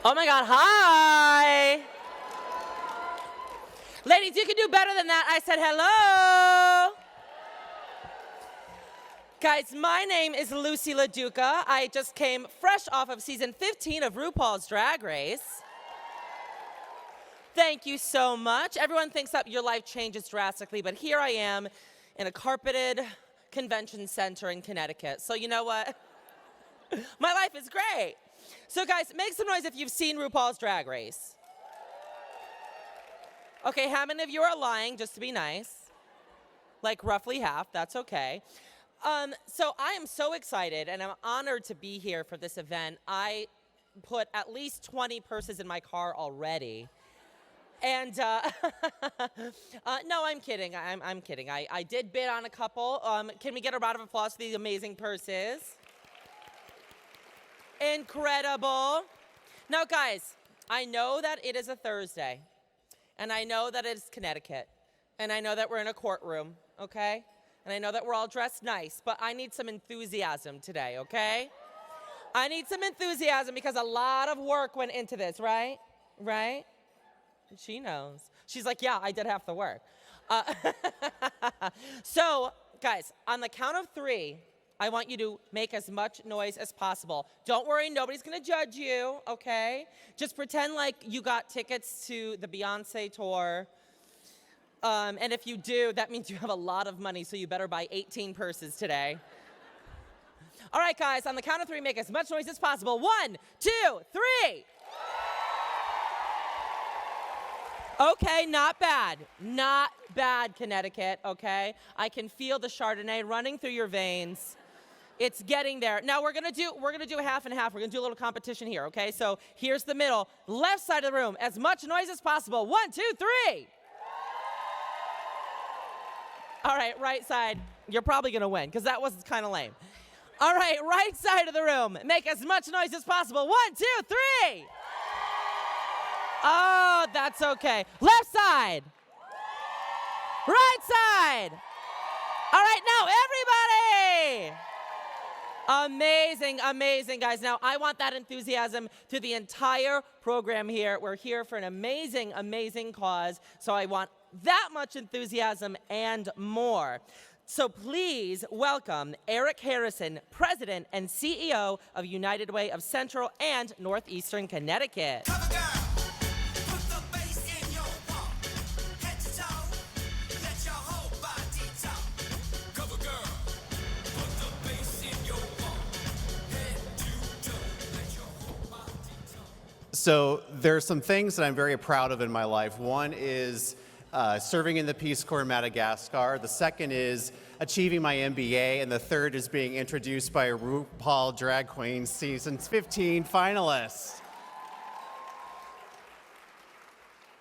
Oh my God, hi. Ladies, you can do better than that. I said hello. Guys, my name is Loosey LaDuca. I just came fresh off of season 15 of RuPaul's Drag Race. Thank you so much. Everyone thinks that your life changes drastically, but here I am in a carpeted convention center in Connecticut. So you know what? My life is great. So guys, make some noise if you've seen RuPaul's Drag Race. Okay, how many of you are lying, just to be nice? Like roughly half, that's okay. So I am so excited and I'm honored to be here for this event. I put at least 20 purses in my car already. And no, I'm kidding. I'm kidding. I did bid on a couple. Can we get a round of applause for these amazing purses? Incredible. Now, guys, I know that it is a Thursday, and I know that it's Connecticut, and I know that we're in a courtroom, okay? And I know that we're all dressed nice, but I need some enthusiasm today, okay? I need some enthusiasm because a lot of work went into this, right? Right? She knows. She's like, yeah, I did half the work. So, guys, on the count of 3, I want you to make as much noise as possible. Don't worry, nobody's gonna judge you, okay? Just pretend like you got tickets to the Beyonce tour. And if you do, that means you have a lot of money, so you better buy 18 purses today. All right, guys, on the count of 3, make as much noise as possible. 1, 2, 3. Okay, not bad. Not bad, Connecticut, okay? I can feel the Chardonnay running through your veins. It's getting there. Now we're gonna do half and half. We're gonna do a little competition here, okay? So here's the middle, left side of the room, as much noise as possible. 1, 2, 3. All right, right side, you're probably gonna win, because that was kind of lame. All right, right side of the room, make as much noise as possible. 1, 2, 3. Oh, that's okay. Left side. Right side. All right, now everybody. Amazing, amazing, guys. Now, I want that enthusiasm to the entire program here. We're here for an amazing, amazing cause, so I want that much enthusiasm and more. So please welcome Eric Harrison, President and CEO of United Way of Central and Northeastern Connecticut. So there are some things that I'm very proud of in my life. One is serving in the Peace Corps in Madagascar. The second is achieving my MBA. And the third is being introduced by a RuPaul Drag Queen Season 15 finalist.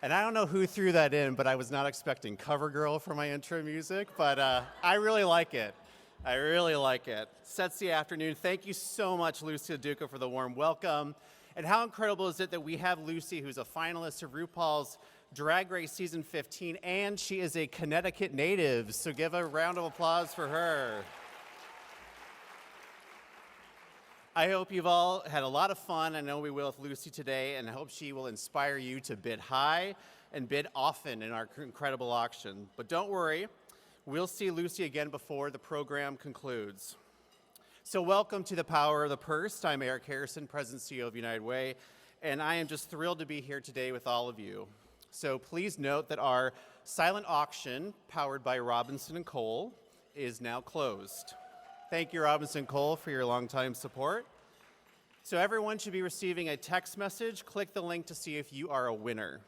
And I don't know who threw that in, but I was not expecting CoverGirl for my intro music, but I really like it. I really like it. Sets the afternoon. Thank you so much, Loosey LaDuca, for the warm welcome. And how incredible is it that we have Loosey, who's a finalist of RuPaul's Drag Race Season 15, and she is a Connecticut native, so give a round of applause for her. I hope you've all had a lot of fun. I know we will with Loosey today, and I hope she will inspire you to bid high and bid often in our incredible auction. But don't worry, we'll see Loosey again before the program concludes. So welcome to the Power of the Purse. I'm Eric Harrison, President and CEO of United Way, and I am just thrilled to be here today with all of you. So please note that our silent auction, powered by Robinson & Cole, is now closed. Thank you, Robinson & Cole, for your longtime support. So everyone should be receiving a text message. Click the link to see if you are a winner.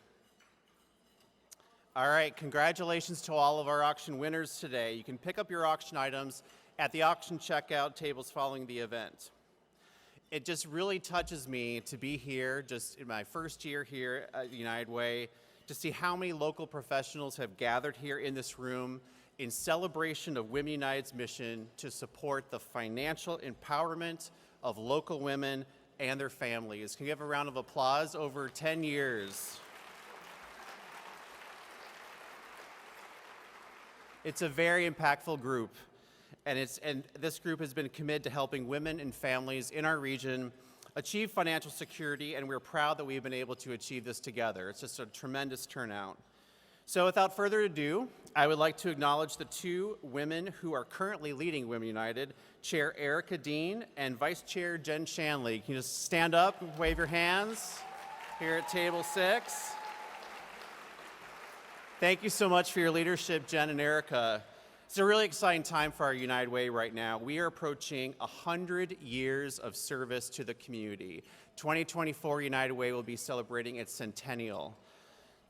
All right, congratulations to all of our auction winners today. You can pick up your auction items at the auction checkout tables following the event. It just really touches me to be here, just in my first year here at United Way, to see how many local professionals have gathered here in this room in celebration of Women United's mission to support the financial empowerment of local women and their families. Can you give a round of applause? Over 10 years. It's a very impactful group, and this group has been committed to helping women and families in our region achieve financial security, and we're proud that we've been able to achieve this together. It's just a tremendous turnout. So without further ado, I would like to acknowledge the two women who are currently leading Women United, Chair Erica Dean and Vice Chair Jen Shanley. Can you just stand up and wave your hands here at table 6? Thank you so much for your leadership, Jen and Erica. It's a really exciting time for our United Way right now. We are approaching 100 years of service to the community. 2024 United Way will be celebrating its centennial.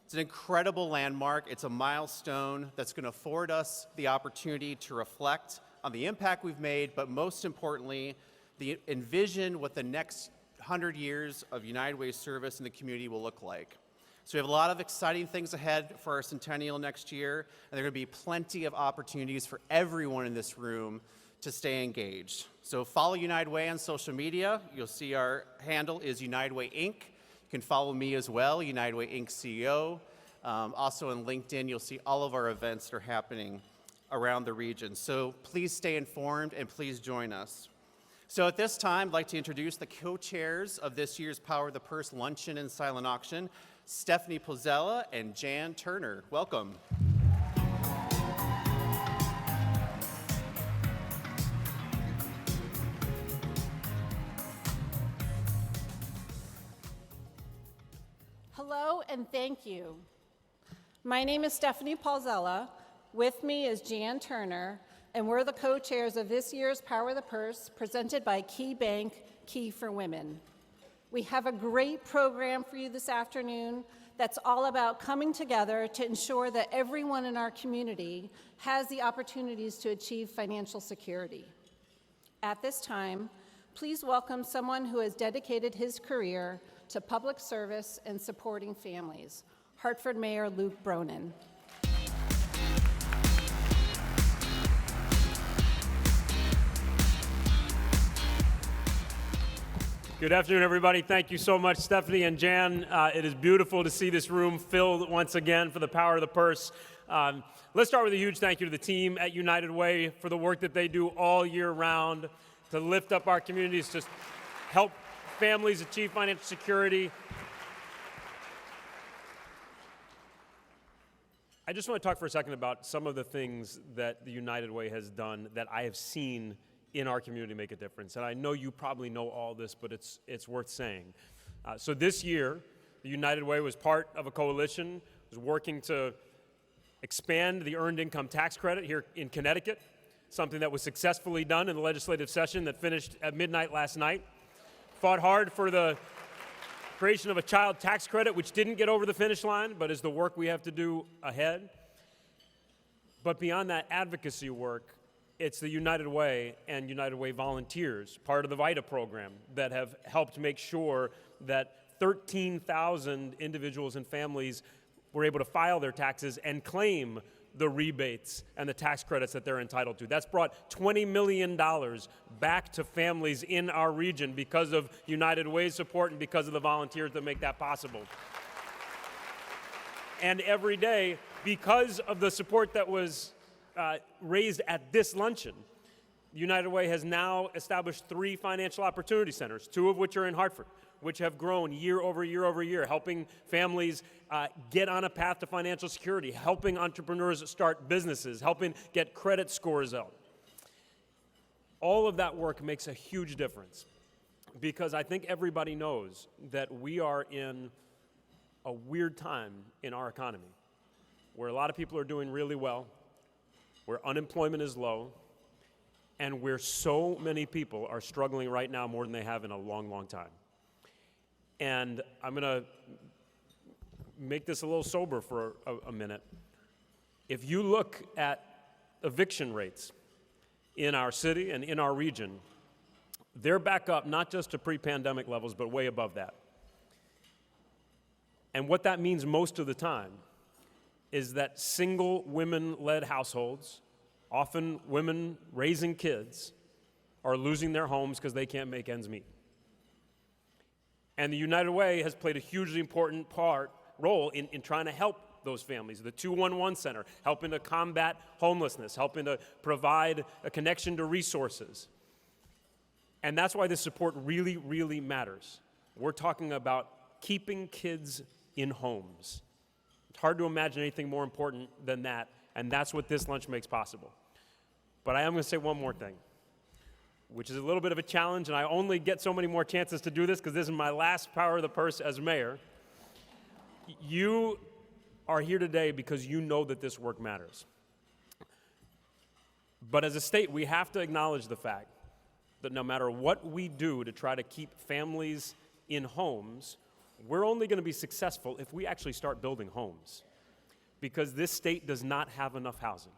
It's an incredible landmark. It's a milestone that's going to afford us the opportunity to reflect on the impact we've made, but most importantly, envision what the next 100 years of United Way service in the community will look like. So we have a lot of exciting things ahead for our centennial next year, and there are going to be plenty of opportunities for everyone in this room to stay engaged. So follow United Way on social media. You'll see our handle is United Way Inc. You can follow me as well, United Way Inc. CEO. Also on LinkedIn, you'll see all of our events that are happening around the region. So please stay informed and please join us. So at this time, I'd like to introduce the co-chairs of this year's Power of the Purse Luncheon and Silent Auction, Stephanie Pozzella and Jan Turner. Welcome. Hello and thank you. My name is Stephanie Pozzella. With me is Jan Turner, and we're the co-chairs of this year's Power of the Purse presented by KeyBank, Key4Women. We have a great program for you this afternoon that's all about coming together to ensure that everyone in our community has the opportunities to achieve financial security. At this time, please welcome someone who has dedicated his career to public service and supporting families, Hartford Mayor Luke Bronin. Good afternoon, everybody. Thank you so much, Stephanie and Jan. It is beautiful to see this room filled once again for the Power of the Purse. Let's start with a huge thank you to the team at United Way for the work that they do all year round to lift up our communities, to help families achieve financial security. I just want to talk for a second about some of the things that the United Way has done that I have seen in our community make a difference. And I know you probably know all this, but it's worth saying. So this year, the United Way was part of a coalition, was working to expand the earned income tax credit here in Connecticut, something that was successfully done in the legislative session that finished at midnight last night. Fought hard for the creation of a child tax credit, which didn't get over the finish line, but is the work we have to do ahead. But beyond that advocacy work, it's the United Way and United Way volunteers, part of the VITA program, that have helped make sure that 13,000 individuals and families were able to file their taxes and claim the rebates and the tax credits that they're entitled to. That's brought $20 million back to families in our region because of United Way's support and because of the volunteers that make that possible. And every day, because of the support that was raised at this luncheon, United Way has now established 3 financial opportunity centers, 2 of which are in Hartford, which have grown year over year over year, helping families get on a path to financial security, helping entrepreneurs start businesses, helping get credit scores up. All of that work makes a huge difference because I think everybody knows that we are in a weird time in our economy where a lot of people are doing really well, where unemployment is low, and where so many people are struggling right now more than they have in a long, long time. And I'm going to make this a little sober for a minute. If you look at eviction rates in our city and in our region, they're back up not just to pre-pandemic levels, but way above that. And what that means most of the time is that single women-led households, often women raising kids, are losing their homes because they can't make ends meet. And the United Way has played a hugely important role in trying to help those families. The 211 Center, helping to combat homelessness, helping to provide a connection to resources. And that's why this support really, really matters. We're talking about keeping kids in homes. It's hard to imagine anything more important than that, and that's what this lunch makes possible. But I am going to say one more thing, which is a little bit of a challenge, and I only get so many more chances to do this because this is my last Power of the Purse as mayor. You are here today because you know that this work matters. But as a state, we have to acknowledge the fact that no matter what we do to try to keep families in homes, we're only going to be successful if we actually start building homes. Because this state does not have enough housing.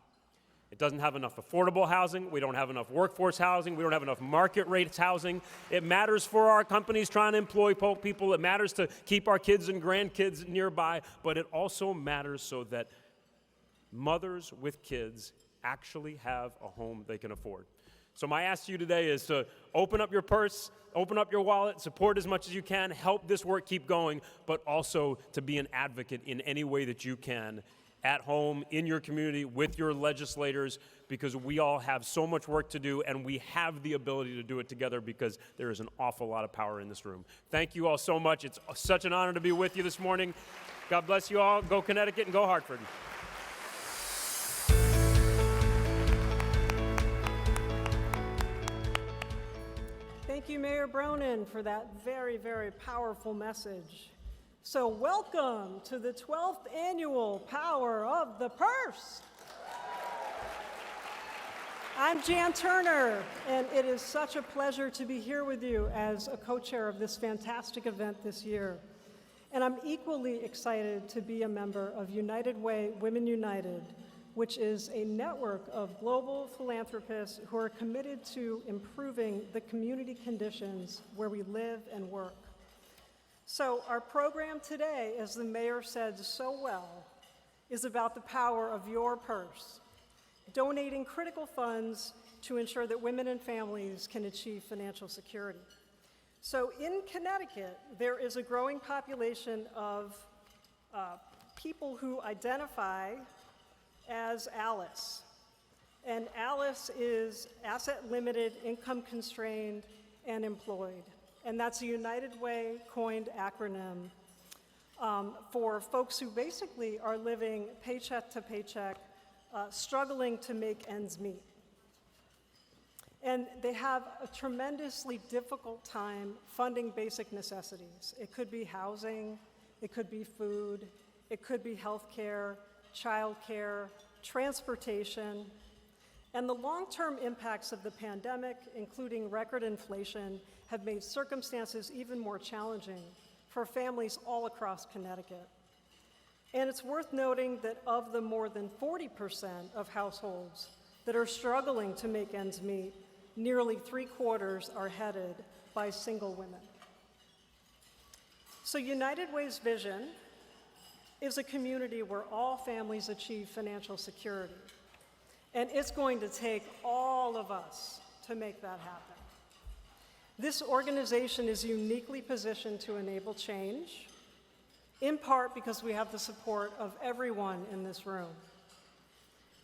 It doesn't have enough affordable housing. We don't have enough workforce housing. We don't have enough market rates housing. It matters for our companies trying to employ people. It matters to keep our kids and grandkids nearby. But it also matters so that mothers with kids actually have a home they can afford. So my ask to you today is to open up your purse, open up your wallet, support as much as you can, help this work keep going, but also to be an advocate in any way that you can at home, in your community, with your legislators, because we all have so much work to do, and we have the ability to do it together because there is an awful lot of power in this room. Thank you all so much. It's such an honor to be with you this morning. God bless you all. Go Connecticut and go Hartford. Thank you, Mayor Bronin, for that very, very powerful message. So welcome to the 12th Annual Power of the Purse. I'm Jan Turner, and it is such a pleasure to be here with you as a co-chair of this fantastic event this year. And I'm equally excited to be a member of United Way Women United, which is a network of global philanthropists who are committed to improving the community conditions where we live and work. So our program today, as the mayor said so well, is about the power of your purse, donating critical funds to ensure that women and families can achieve financial security. So in Connecticut, there is a growing population of people who identify as Alice. And Alice is asset limited, income constrained, and employed. And that's a United Way coined acronym for folks who basically are living paycheck to paycheck, struggling to make ends meet. And they have a tremendously difficult time funding basic necessities. It could be housing, it could be food, it could be health care, childcare, transportation. And the long-term impacts of the pandemic, including record inflation, have made circumstances even more challenging for families all across Connecticut. And it's worth noting that of the more than 40% of households that are struggling to make ends meet, nearly 3/4 are headed by single women. So United Way's vision is a community where all families achieve financial security. And it's going to take all of us to make that happen. This organization is uniquely positioned to enable change, in part because we have the support of everyone in this room.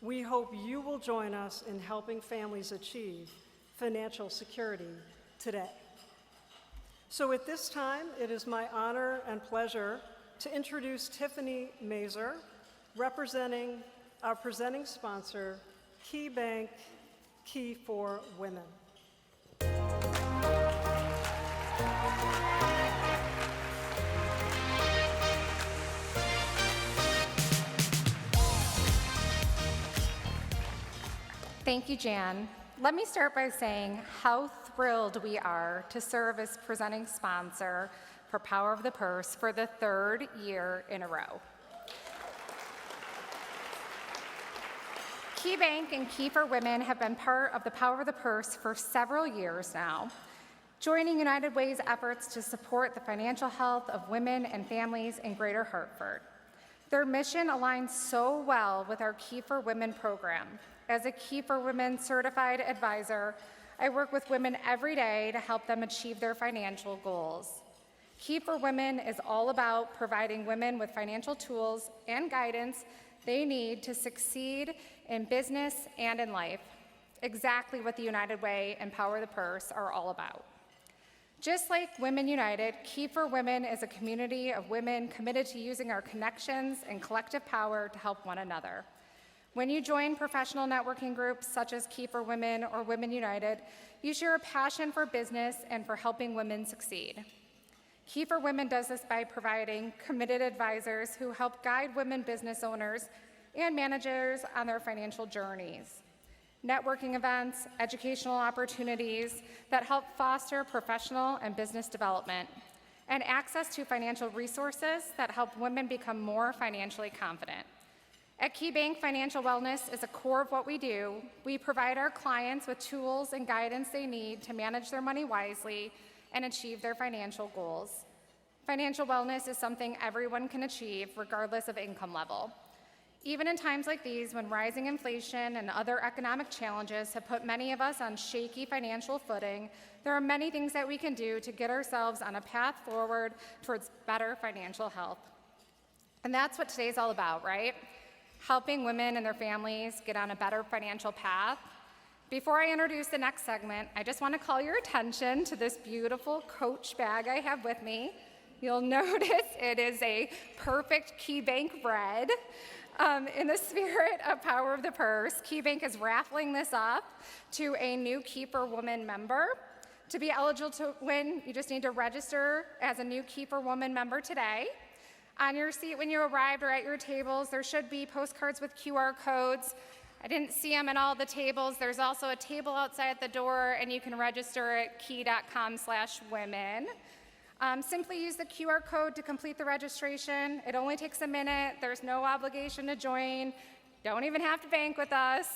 We hope you will join us in helping families achieve financial security today. So at this time, it is my honor and pleasure to introduce Tiffany Mazer, representing our presenting sponsor, KeyBank, Key4Women. Thank you, Jan. Let me start by saying how thrilled we are to serve as presenting sponsor for Power of the Purse for the 3rd year in a row. KeyBank and Key4Women have been part of the Power of the Purse for several years now, joining United Way's efforts to support the financial health of women and families in Greater Hartford. Their mission aligns so well with our Key4Women program. As a Key4Women certified advisor, I work with women every day to help them achieve their financial goals. Key4Women is all about providing women with financial tools and guidance they need to succeed in business and in life. exactly what the United Way and Power the Purse are all about. Just like Women United, Key4Women is a community of women committed to using our connections and collective power to help one another. When you join professional networking groups such as Key4Women or Women United, you share a passion for business and for helping women succeed. Key4Women does this by providing committed advisors who help guide women business owners and managers on their financial journeys. Networking events, educational opportunities that help foster professional and business development, and access to financial resources that help women become more financially confident. At KeyBank, financial wellness is a core of what we do. We provide our clients with tools and guidance they need to manage their money wisely and achieve their financial goals. Financial wellness is something everyone can achieve regardless of income level. Even in times like these, when rising inflation and other economic challenges have put many of us on shaky financial footing, there are many things that we can do to get ourselves on a path forward towards better financial health. And that's what today's all about, right? Helping women and their families get on a better financial path. Before I introduce the next segment, I just want to call your attention to this beautiful Coach bag I have with me. You'll notice it is a perfect KeyBank red. In the spirit of Power of the Purse, KeyBank is raffling this off to a new Key4Women member. To be eligible to win, you just need to register as a new Key4Women member today. On your seat when you arrived or at your tables, there should be postcards with QR codes. I didn't see them at all the tables. There's also a table outside the door, and you can register at key.com/women. Simply use the QR code to complete the registration. It only takes a minute. There's no obligation to join. Don't even have to bank with us.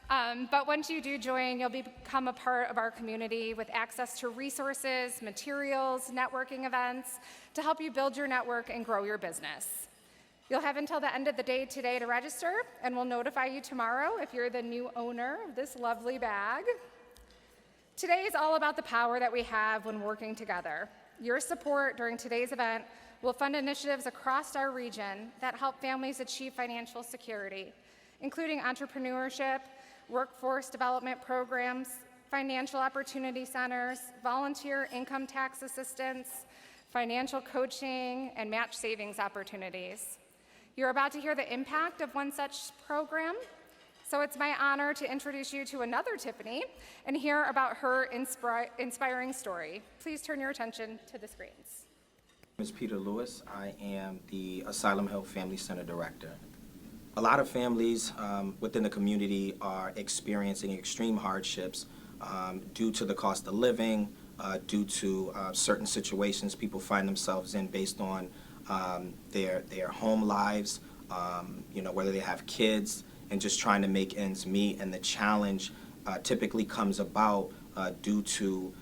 But once you do join, you'll become a part of our community with access to resources, materials, networking events to help you build your network and grow your business. You'll have until the end of the day today to register, and we'll notify you tomorrow if you're the new owner of this lovely bag. Today is all about the power that we have when working together. Your support during today's event will fund initiatives across our region that help families achieve financial security, including entrepreneurship, workforce development programs, financial opportunity centers, volunteer income tax assistance, financial coaching, and match savings opportunities. You're about to hear the impact of one such program, so it's my honor to introduce you to another Tiffany and hear about her inspiring story. Please turn your attention to the screens. My name is Peter Lewis. I am the Asylum Health Family Center Director. A lot of families within the community are experiencing extreme hardships due to the cost of living, due to certain situations people find themselves in based on their home lives, whether they have kids, and just trying to make ends meet. And the challenge typically comes about due to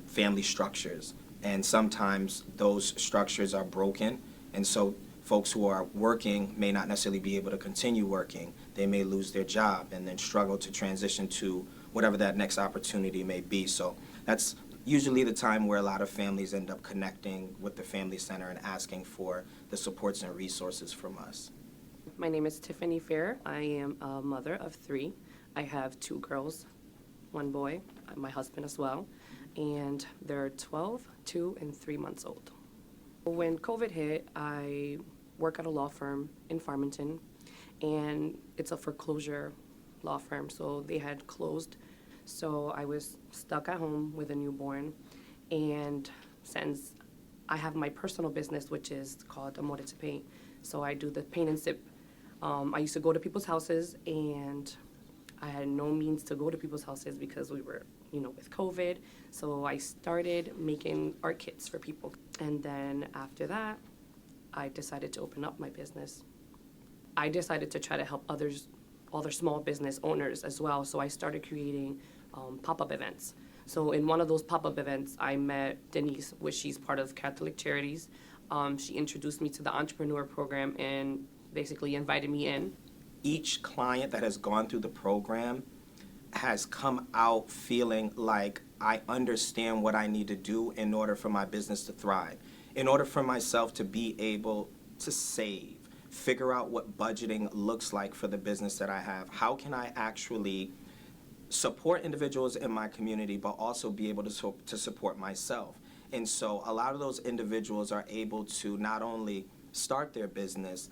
family structures. And sometimes those structures are broken, and so folks who are working may not necessarily be able to continue working. They may lose their job and then struggle to transition to whatever that next opportunity may be. So that's usually the time where a lot of families end up connecting with the Family Center and asking for the supports and resources from us. My name is Tiffany Fair. I am a mother of 3. I have 2 girls, 1 boy, my husband as well, and they're 12, 2, and 3 months old. When COVID hit, I work at a law firm in Farmington, and it's a foreclosure law firm, so they had closed. So I was stuck at home with a newborn, and since I have my personal business, which is called Amore to Paint, so I do the paint and sip. I used to go to people's houses, and I had no means to go to people's houses because we were, with COVID. So I started making art kits for people. And then after that, I decided to open up my business. I decided to try to help other small business owners as well. So I started creating pop-up events. So in one of those pop-up events, I met Denise, which she's part of Catholic Charities. She introduced me to the entrepreneur program and basically invited me in. Each client that has gone through the program has come out feeling like I understand what I need to do in order for my business to thrive, in order for myself to be able to save, figure out what budgeting looks like for the business that I have. How can I actually support individuals in my community, but also be able to support myself. And so a lot of those individuals are able to not only start their business,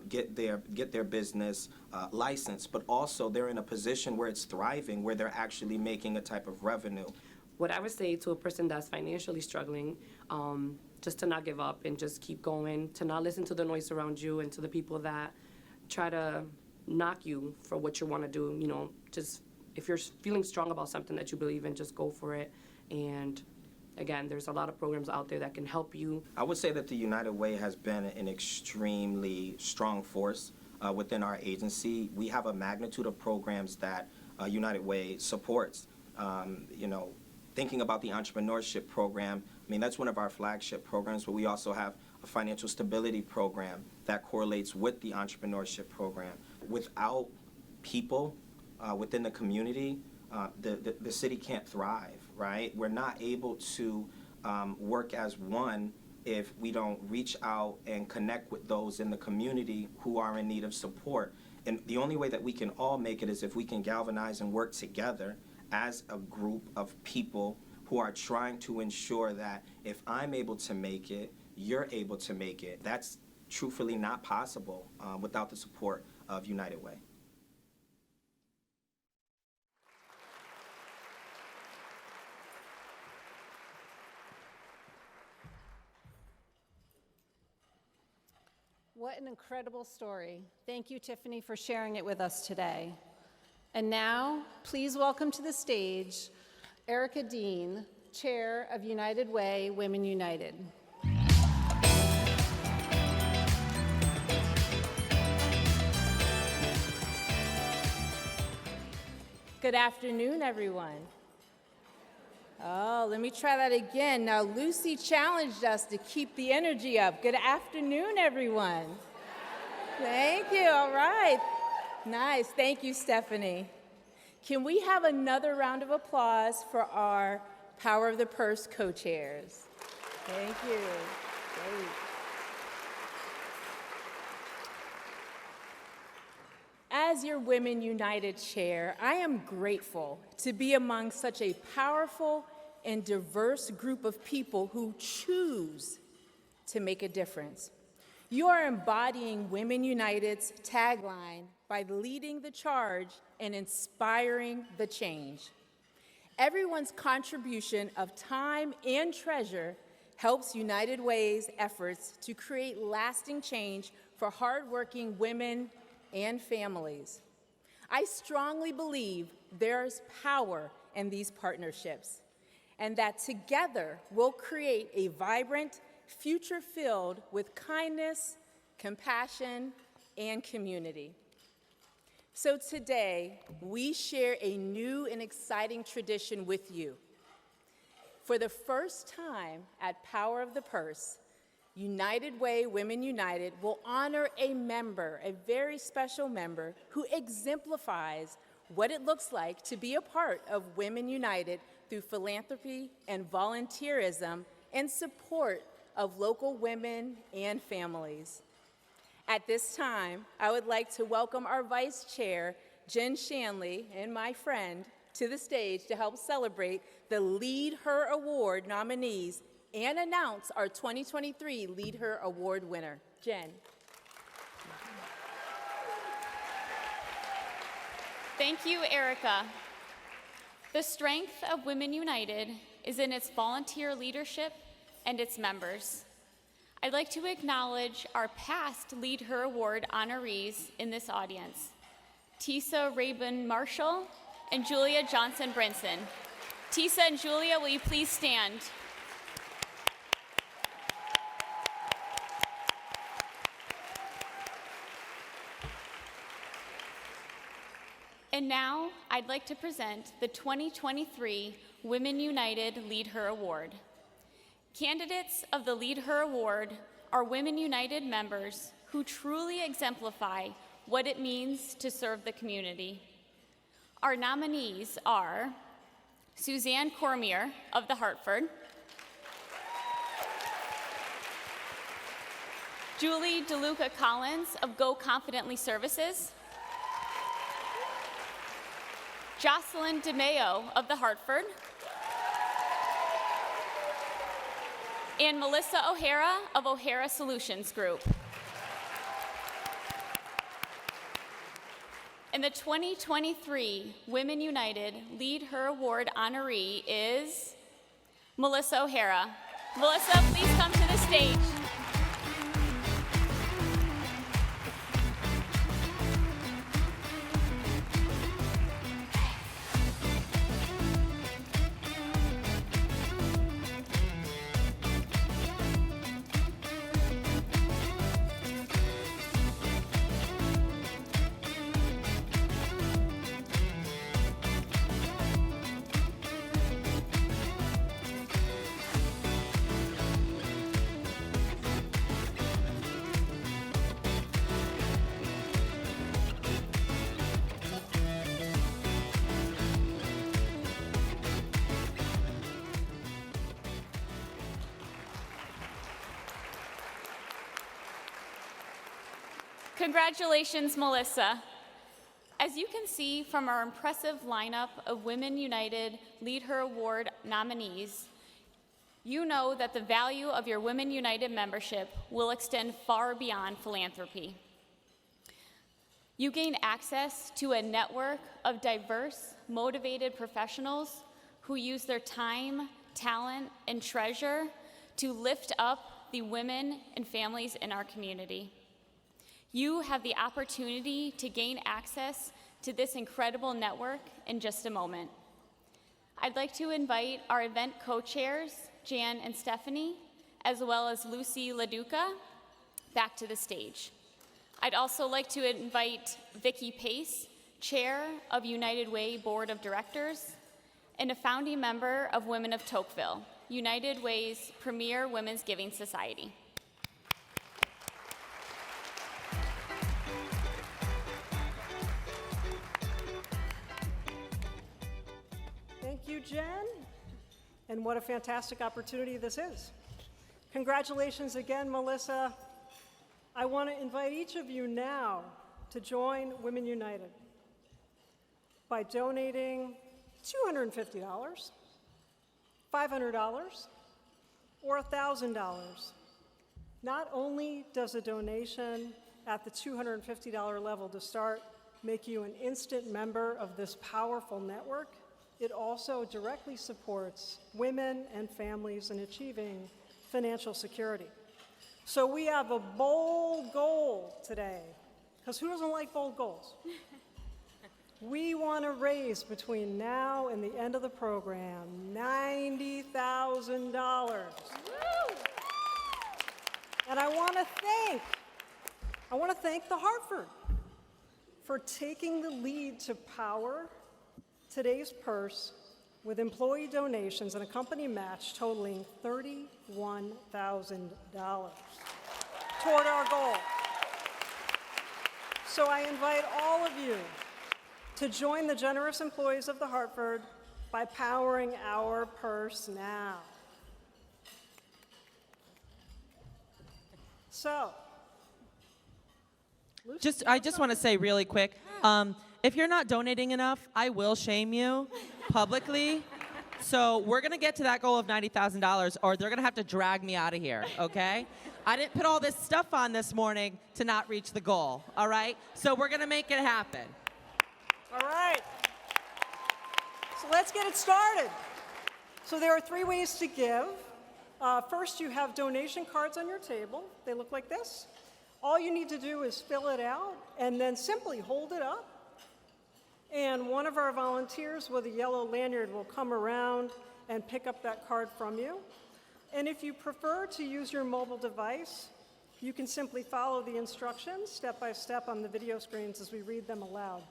get their business licensed, but also they're in a position where it's thriving, where they're actually making a type of revenue. What I would say to a person that's financially struggling, just to not give up and just keep going, to not listen to the noise around you and to the people that try to knock you for what you want to do. You know, just if you're feeling strong about something that you believe in, just go for it. And again, there's a lot of programs out there that can help you. I would say that the United Way has been an extremely strong force within our agency. We have a magnitude of programs that United Way supports. You know, thinking about the entrepreneurship program, I mean, that's one of our flagship programs, but we also have a financial stability program that correlates with the entrepreneurship program. Without people within the community, the city can't thrive, right? We're not able to work as one if we don't reach out and connect with those in the community who are in need of support. And the only way that we can all make it is if we can galvanize and work together as a group of people who are trying to ensure that if I'm able to make it, you're able to make it. That's truthfully not possible without the support of United Way. What an incredible story. Thank you, Tiffany, for sharing it with us today. And now, please welcome to the stage Erica Dean, Chair of United Way Women United. Good afternoon, everyone. Oh, let me try that again. Now, Lucy challenged us to keep the energy up. Good afternoon, everyone. Thank you. All right. Nice. Thank you, Stephanie. Can we have another round of applause for our Power of the Purse co-chairs? Thank you. Great. As your Women United Chair, I am grateful to be among such a powerful and diverse group of people who choose to make a difference. You are embodying Women United's tagline by leading the charge and inspiring the change. Everyone's contribution of time and treasure helps United Way's efforts to create lasting change for hardworking women and families. I strongly believe there's power in these partnerships, and that together we'll create a vibrant future filled with kindness, compassion, and community. So today, we share a new and exciting tradition with you. For the first time at Power of the Purse, United Way Women United will honor a member, a very special member, who exemplifies what it looks like to be a part of Women United through philanthropy and volunteerism in support of local women and families. At this time, I would like to welcome our Vice Chair, Jen Shanley, and my friend, to the stage to help celebrate the Lead Her Award nominees and announce our 2023 Lead Her Award winner. Jen. Thank you, Erica. The strength of Women United is in its volunteer leadership and its members. I'd like to acknowledge our past Lead Her Award honorees in this audience, Tisa Rabin Marshall and Julia Johnson Brinson. Tisa and Julia, will you please stand? And now, I'd like to present the 2023 Women United Lead Her Award. Candidates of the Lead Her Award are Women United members who truly exemplify what it means to serve the community. Our nominees are Suzanne Cormier of the Hartford, Julie DeLuca Collins of Go Confidently Services, Jocelyn DeMeo of the Hartford, and Melissa O'Hara of O'Hara Solutions Group. And the 2023 Women United Lead Her Award honoree is Melissa O'Hara. Melissa, please come to the stage. Congratulations, Melissa. As you can see from our impressive lineup of Women United Lead Her Award nominees, you know that the value of your Women United membership will extend far beyond philanthropy. You gain access to a network of diverse, motivated professionals who use their time, talent, and treasure to lift up the women and families in our community. You have the opportunity to gain access to this incredible network in just a moment. I'd like to invite our event co-chairs, Jan and Stephanie, as well as Loosey LaDuca, back to the stage. I'd also like to invite Vicki Pace, Chair of United Way Board of Directors, and a founding member of Women of Tocqueville, United Way's premier women's giving society. Thank you, Jen. And what a fantastic opportunity this is. Congratulations again, Melissa. I want to invite each of you now to join Women United by donating $250, $500, or $1,000. Not only does a donation at the $250 level to start make you an instant member of this powerful network, it also directly supports women and families in achieving financial security. So we have a bold goal today, because who doesn't like bold goals? We want to raise between now and the end of the program $90,000. And I want to thank the Hartford for taking the lead to power today's purse with employee donations and a company match totaling $31,000 toward our goal. So I invite all of you to join the generous employees of the Hartford by powering our purse now. So, I just want to say really quick, if you're not donating enough, I will shame you publicly. So we're going to get to that goal of $90,000, or they're going to have to drag me out of here, okay? I didn't put all this stuff on this morning to not reach the goal, all right? So we're going to make it happen. all right. So let's get it started. So there are 3 ways to give. First, you have donation cards on your table. They look like this. All you need to do is fill it out and then simply hold it up. And one of our volunteers with a yellow lanyard will come around and pick up that card from you. And if you prefer to use your mobile device, you can simply follow the instructions step by step on the video screens as we read them aloud.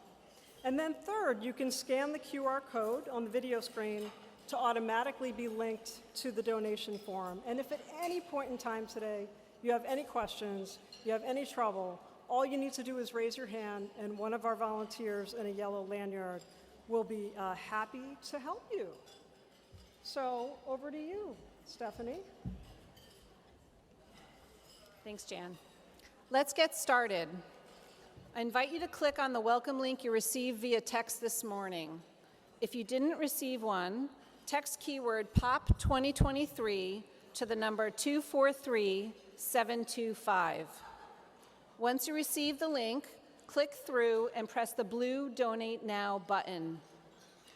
And then third, you can scan the QR code on the video screen to automatically be linked to the donation form. And if at any point in time today you have any questions, you have any trouble, all you need to do is raise your hand, and one of our volunteers in a yellow lanyard will be happy to help you. So over to you, Stephanie. Thanks, Jan. Let's get started. I invite you to click on the welcome link you received via text this morning. If you didn't receive one, text keyword POP2023 to the number 243725. Once you receive the link, click through and press the blue Donate Now button.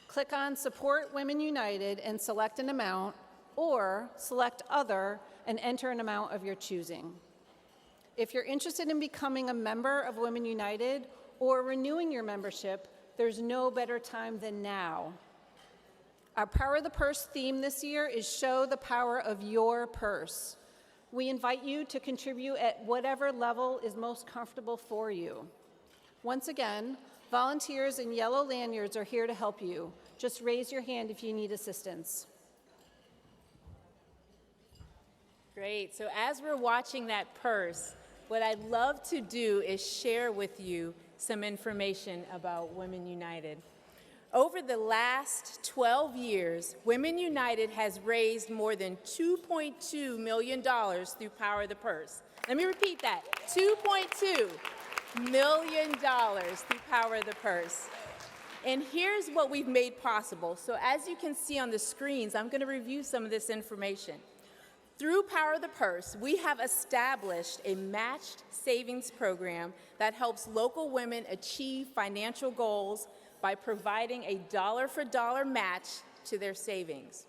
Click on Support Women United and select an amount, or select Other and enter an amount of your choosing. If you're interested in becoming a member of Women United or renewing your membership, there's no better time than now. Our Power of the Purse theme this year is Show the Power of Your Purse. We invite you to contribute at whatever level is most comfortable for you. Once again, volunteers in yellow lanyards are here to help you. Just raise your hand if you need assistance. Great. So as we're watching that purse, what I'd love to do is share with you some information about Women United. Over the last 12 years, Women United has raised more than $2.2 million through Power of the Purse. Let me repeat that, $2.2 million through Power of the Purse. And here's what we've made possible. So as you can see on the screens, I'm going to review some of this information. Through Power of the Purse, we have established a matched savings program that helps local women achieve financial goals by providing a dollar-for-dollar match to their savings.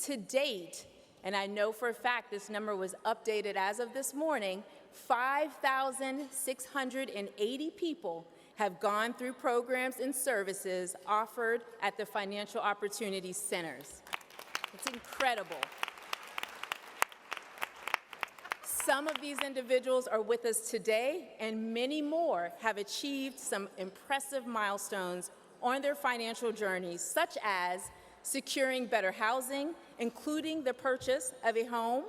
To date, and I know for a fact this number was updated as of this morning, 5,680 people have gone through programs and services offered at the Financial Opportunity Centers. It's incredible. Some of these individuals are with us today, and many more have achieved some impressive milestones on their financial journeys, such as securing better housing, including the purchase of a home,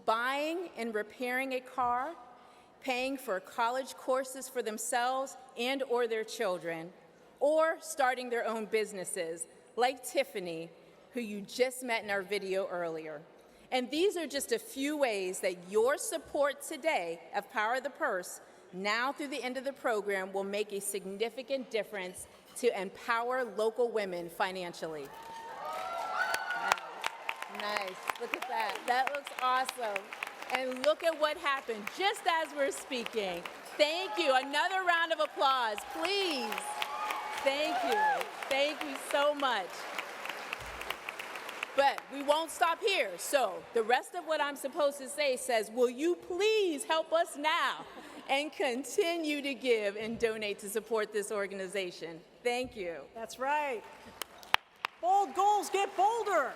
buying and repairing a car, paying for college courses for themselves and or their children, or starting their own businesses, like Tiffany, who you just met in our video earlier. And these are just a few ways that your support today of Power of the Purse, now through the end of the program, will make a significant difference to empower local women financially. Nice. Look at that. That looks awesome. And look at what happened just as we're speaking. Thank you. Another round of applause, please. Thank you. Thank you so much. But we won't stop here. So the rest of what I'm supposed to say says, will you please help us now and continue to give and donate to support this organization? Thank you. That's right. Bold goals get bolder.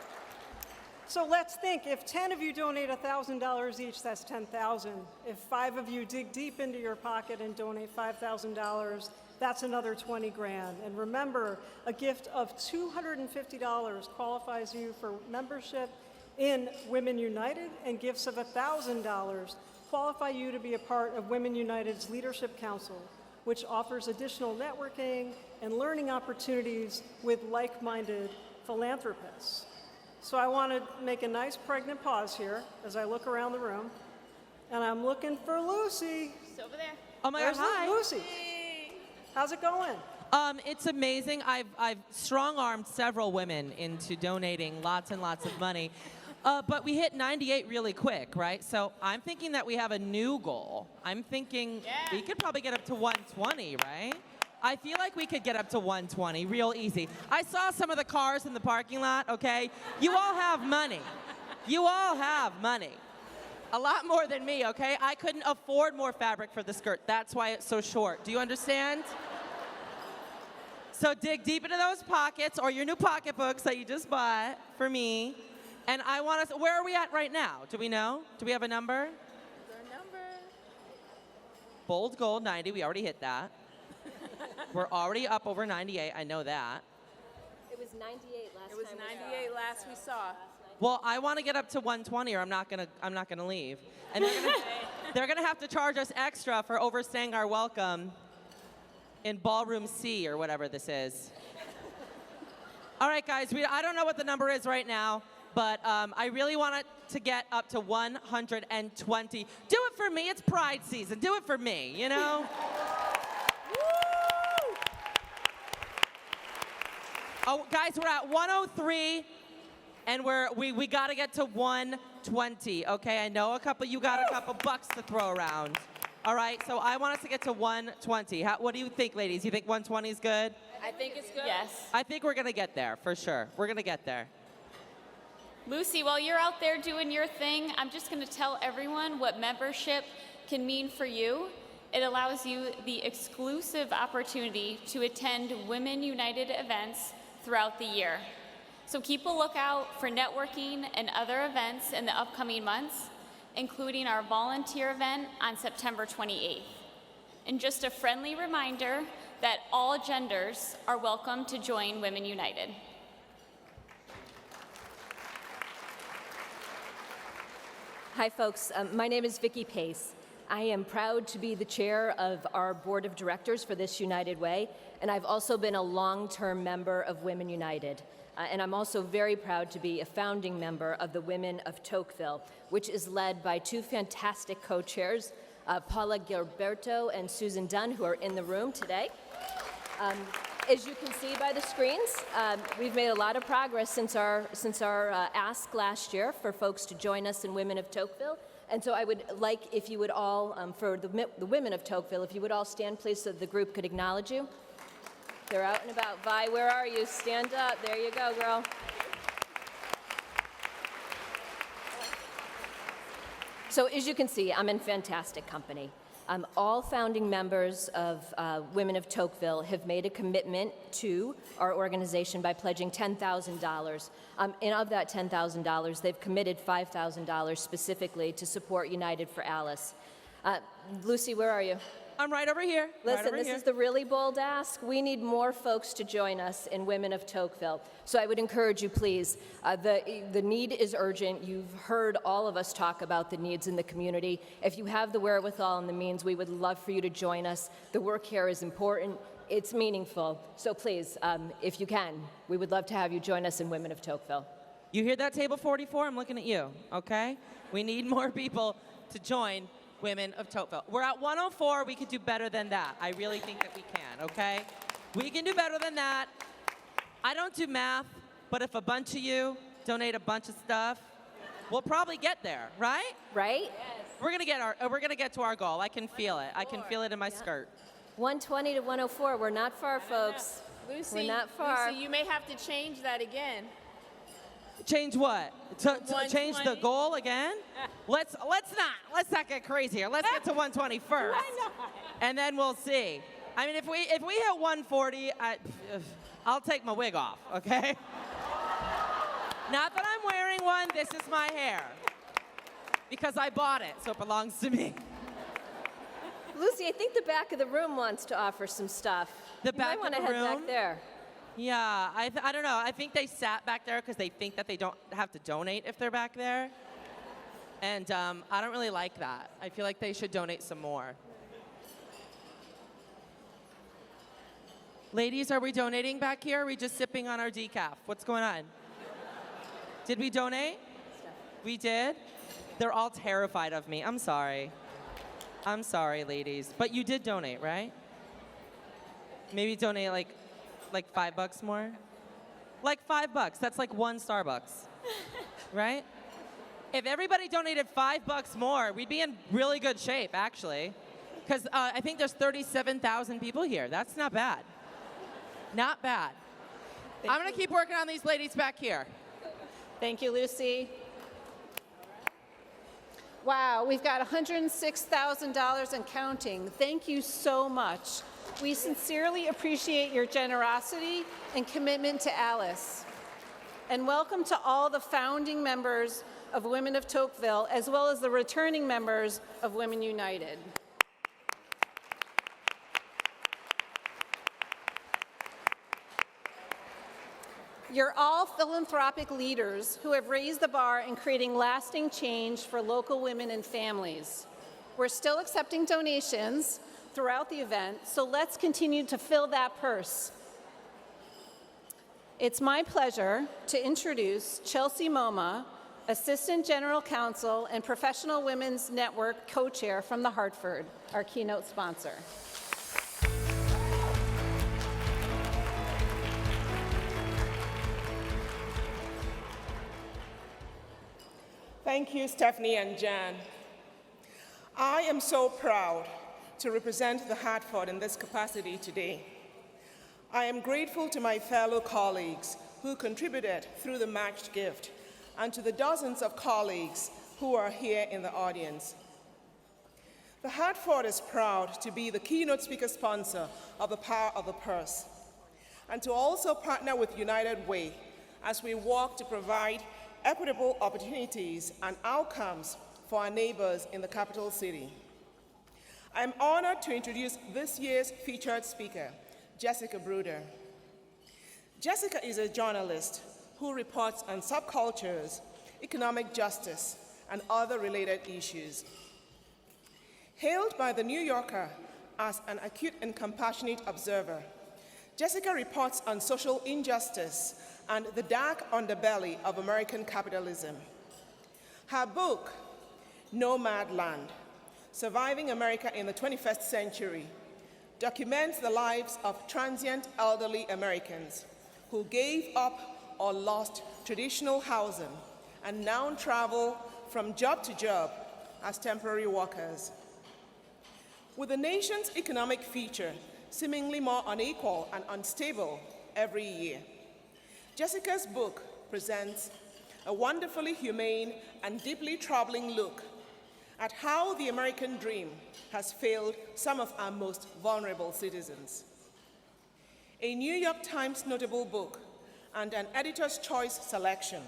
So let's think, if 10 of you donate $1,000 each, that's $10,000. If 5 of you dig deep into your pocket and donate $5,000, that's another 20 grand. And remember, a gift of $250 qualifies you for membership in Women United, and gifts of $1,000 qualify you to be a part of Women United's Leadership Council, which offers additional networking and learning opportunities with like-minded philanthropists. So I want to make a nice pregnant pause here as I look around the room, and I'm looking for Lucy. It's over there. Oh my God, hi. Lucy. How's it going? It's amazing. I've strong-armed several women into donating lots and lots of money. But we hit 98 really quick, right? So I'm thinking that we have a new goal. I'm thinking we could probably get up to 120, right? I feel like we could get up to 120 real easy. I saw some of the cars in the parking lot, okay? You all have money. You all have money. A lot more than me, okay? I couldn't afford more fabric for the skirt. That's why it's so short. Do you understand? So dig deep into those pockets or your new pocketbooks that you just bought for me. And I want us, where are we at right now? Do we know? Do we have a number? The number. Bold goal, 90. We already hit that. We're already up over 98. I know that. It was 98 last time. It was 98 last we saw. Well, I want to get up to 120, or I'm not gonna leave. And they're gonna have to charge us extra for overstaying our welcome in ballroom C or whatever this is. All right, guys. I don't know what the number is right now, but I really want it to get up to 120. Do it for me. It's Pride season. Do it for me. You know. Oh, guys, we're at 103, and we got to get to 120, okay? I know you got a couple bucks to throw around. All right, so I want us to get to 120. What do you think, ladies? You think 120 is good? I think it's good. Yes. I think we're going to get there, for sure. We're going to get there. Lucy, while you're out there doing your thing, I'm just going to tell everyone what membership can mean for you. It allows you the exclusive opportunity to attend Women United events throughout the year. So keep a lookout for networking and other events in the upcoming months, including our volunteer event on September 28th. And just a friendly reminder that all genders are welcome to join Women United. Hi, folks. My name is Vicki Pace. I am proud to be the chair of our board of directors for this United Way, and I've also been a long-term member of Women United. And I'm also very proud to be a founding member of the Women of Tocqueville, which is led by two fantastic co-chairs, Paula Gilberto and Susan Dunn, who are in the room today. As you can see by the screens, we've made a lot of progress since our ask last year for folks to join us in Women of Tocqueville. And so I would like if you would all, for the Women of Tocqueville, if you would all stand, please, so the group could acknowledge you. They're out and about. Vi, where are you? Stand up. There you go, girl. So as you can see, I'm in fantastic company. All founding members of Women of Tocqueville have made a commitment to our organization by pledging $10,000. And of that $10,000, they've committed $5,000 specifically to support United for Alice. Lucy, where are you? I'm right over here. Listen, this is the really bold ask. We need more folks to join us in Women of Tocqueville. So I would encourage you, please. The need is urgent. You've heard all of us talk about the needs in the community. If you have the wherewithal and the means, we would love for you to join us. The work here is important. It's meaningful. So please, if you can, we would love to have you join us in Women of Tocqueville. You hear that, table 44? I'm looking at you, okay? We need more people to join Women of Tocqueville. We're at 104. We could do better than that. I really think that we can, okay? We can do better than that. I don't do math, but if a bunch of you donate a bunch of stuff, we'll probably get there, right? Right? Yes. We're gonna get to our goal. I can feel it. I can feel it in my skirt. 120 to 104. We're not far, folks. Lucy, We're not far. Lucy, you may have to change that again. Change what? To change the 120? goal again? Let's not get crazy here. Let's get to 120 first. Why not? And then we'll see. I mean, if we hit 140, I'll take my wig off, okay? Not that I'm wearing one. This is my hair. Because I bought it, so it belongs to me. Lucy, I think the back of the room wants to offer some stuff. The back you might of want the to head room? back there. Yeah, I don't know. I think they sat back there because they think that they don't have to donate if they're back there. And I don't really like that. I feel like they should donate some more. Ladies, are we donating back here, or are we just sipping on our decaf? What's going on? Did we donate? We did? They're all terrified of me. I'm sorry. I'm sorry, ladies. But you did donate, right? Maybe donate like $5 more? Like $5. That's like one Starbucks, right? If everybody donated $5 more, we'd be in really good shape, actually. Because I think there's 37,000 people here. That's not bad. Not bad. I'm going to keep working on these ladies back here. Thank you, Lucy. Wow, we've got $106,000 and counting. Thank you so much. We sincerely appreciate your generosity and commitment to Alice. And welcome to all the founding members of Women of Tocqueville, as well as the returning members of Women United. You're all philanthropic leaders who have raised the bar in creating lasting change for local women and families. We're still accepting donations throughout the event, so let's continue to fill that purse. It's my pleasure to introduce Chelsea Moma, Assistant General Counsel and Professional Women's Network Co-Chair from the Hartford, our keynote sponsor. Thank you, Stephanie and Jan. I am so proud to represent the Hartford in this capacity today. I am grateful to my fellow colleagues who contributed through the matched gift, and to the dozens of colleagues who are here in the audience. The Hartford is proud to be the keynote speaker sponsor of the Power of the Purse, and to also partner with United Way as we work to provide equitable opportunities and outcomes for our neighbors in the capital city. I am honored to introduce this year's featured speaker, Jessica Bruder. Jessica is a journalist who reports on subcultures, economic justice, and other related issues. Hailed by The New Yorker as an acute and compassionate observer, Jessica reports on social injustice and the dark underbelly of American capitalism. Her book, Nomadland: Surviving America in the 21st Century, documents the lives of transient elderly Americans who gave up or lost traditional housing and now travel from job to job as temporary workers. With the nation's economic future seemingly more unequal and unstable every year, Jessica's book presents a wonderfully humane and deeply troubling look at how the American dream has failed some of our most vulnerable citizens. A New York Times notable book and an Editor's Choice selection,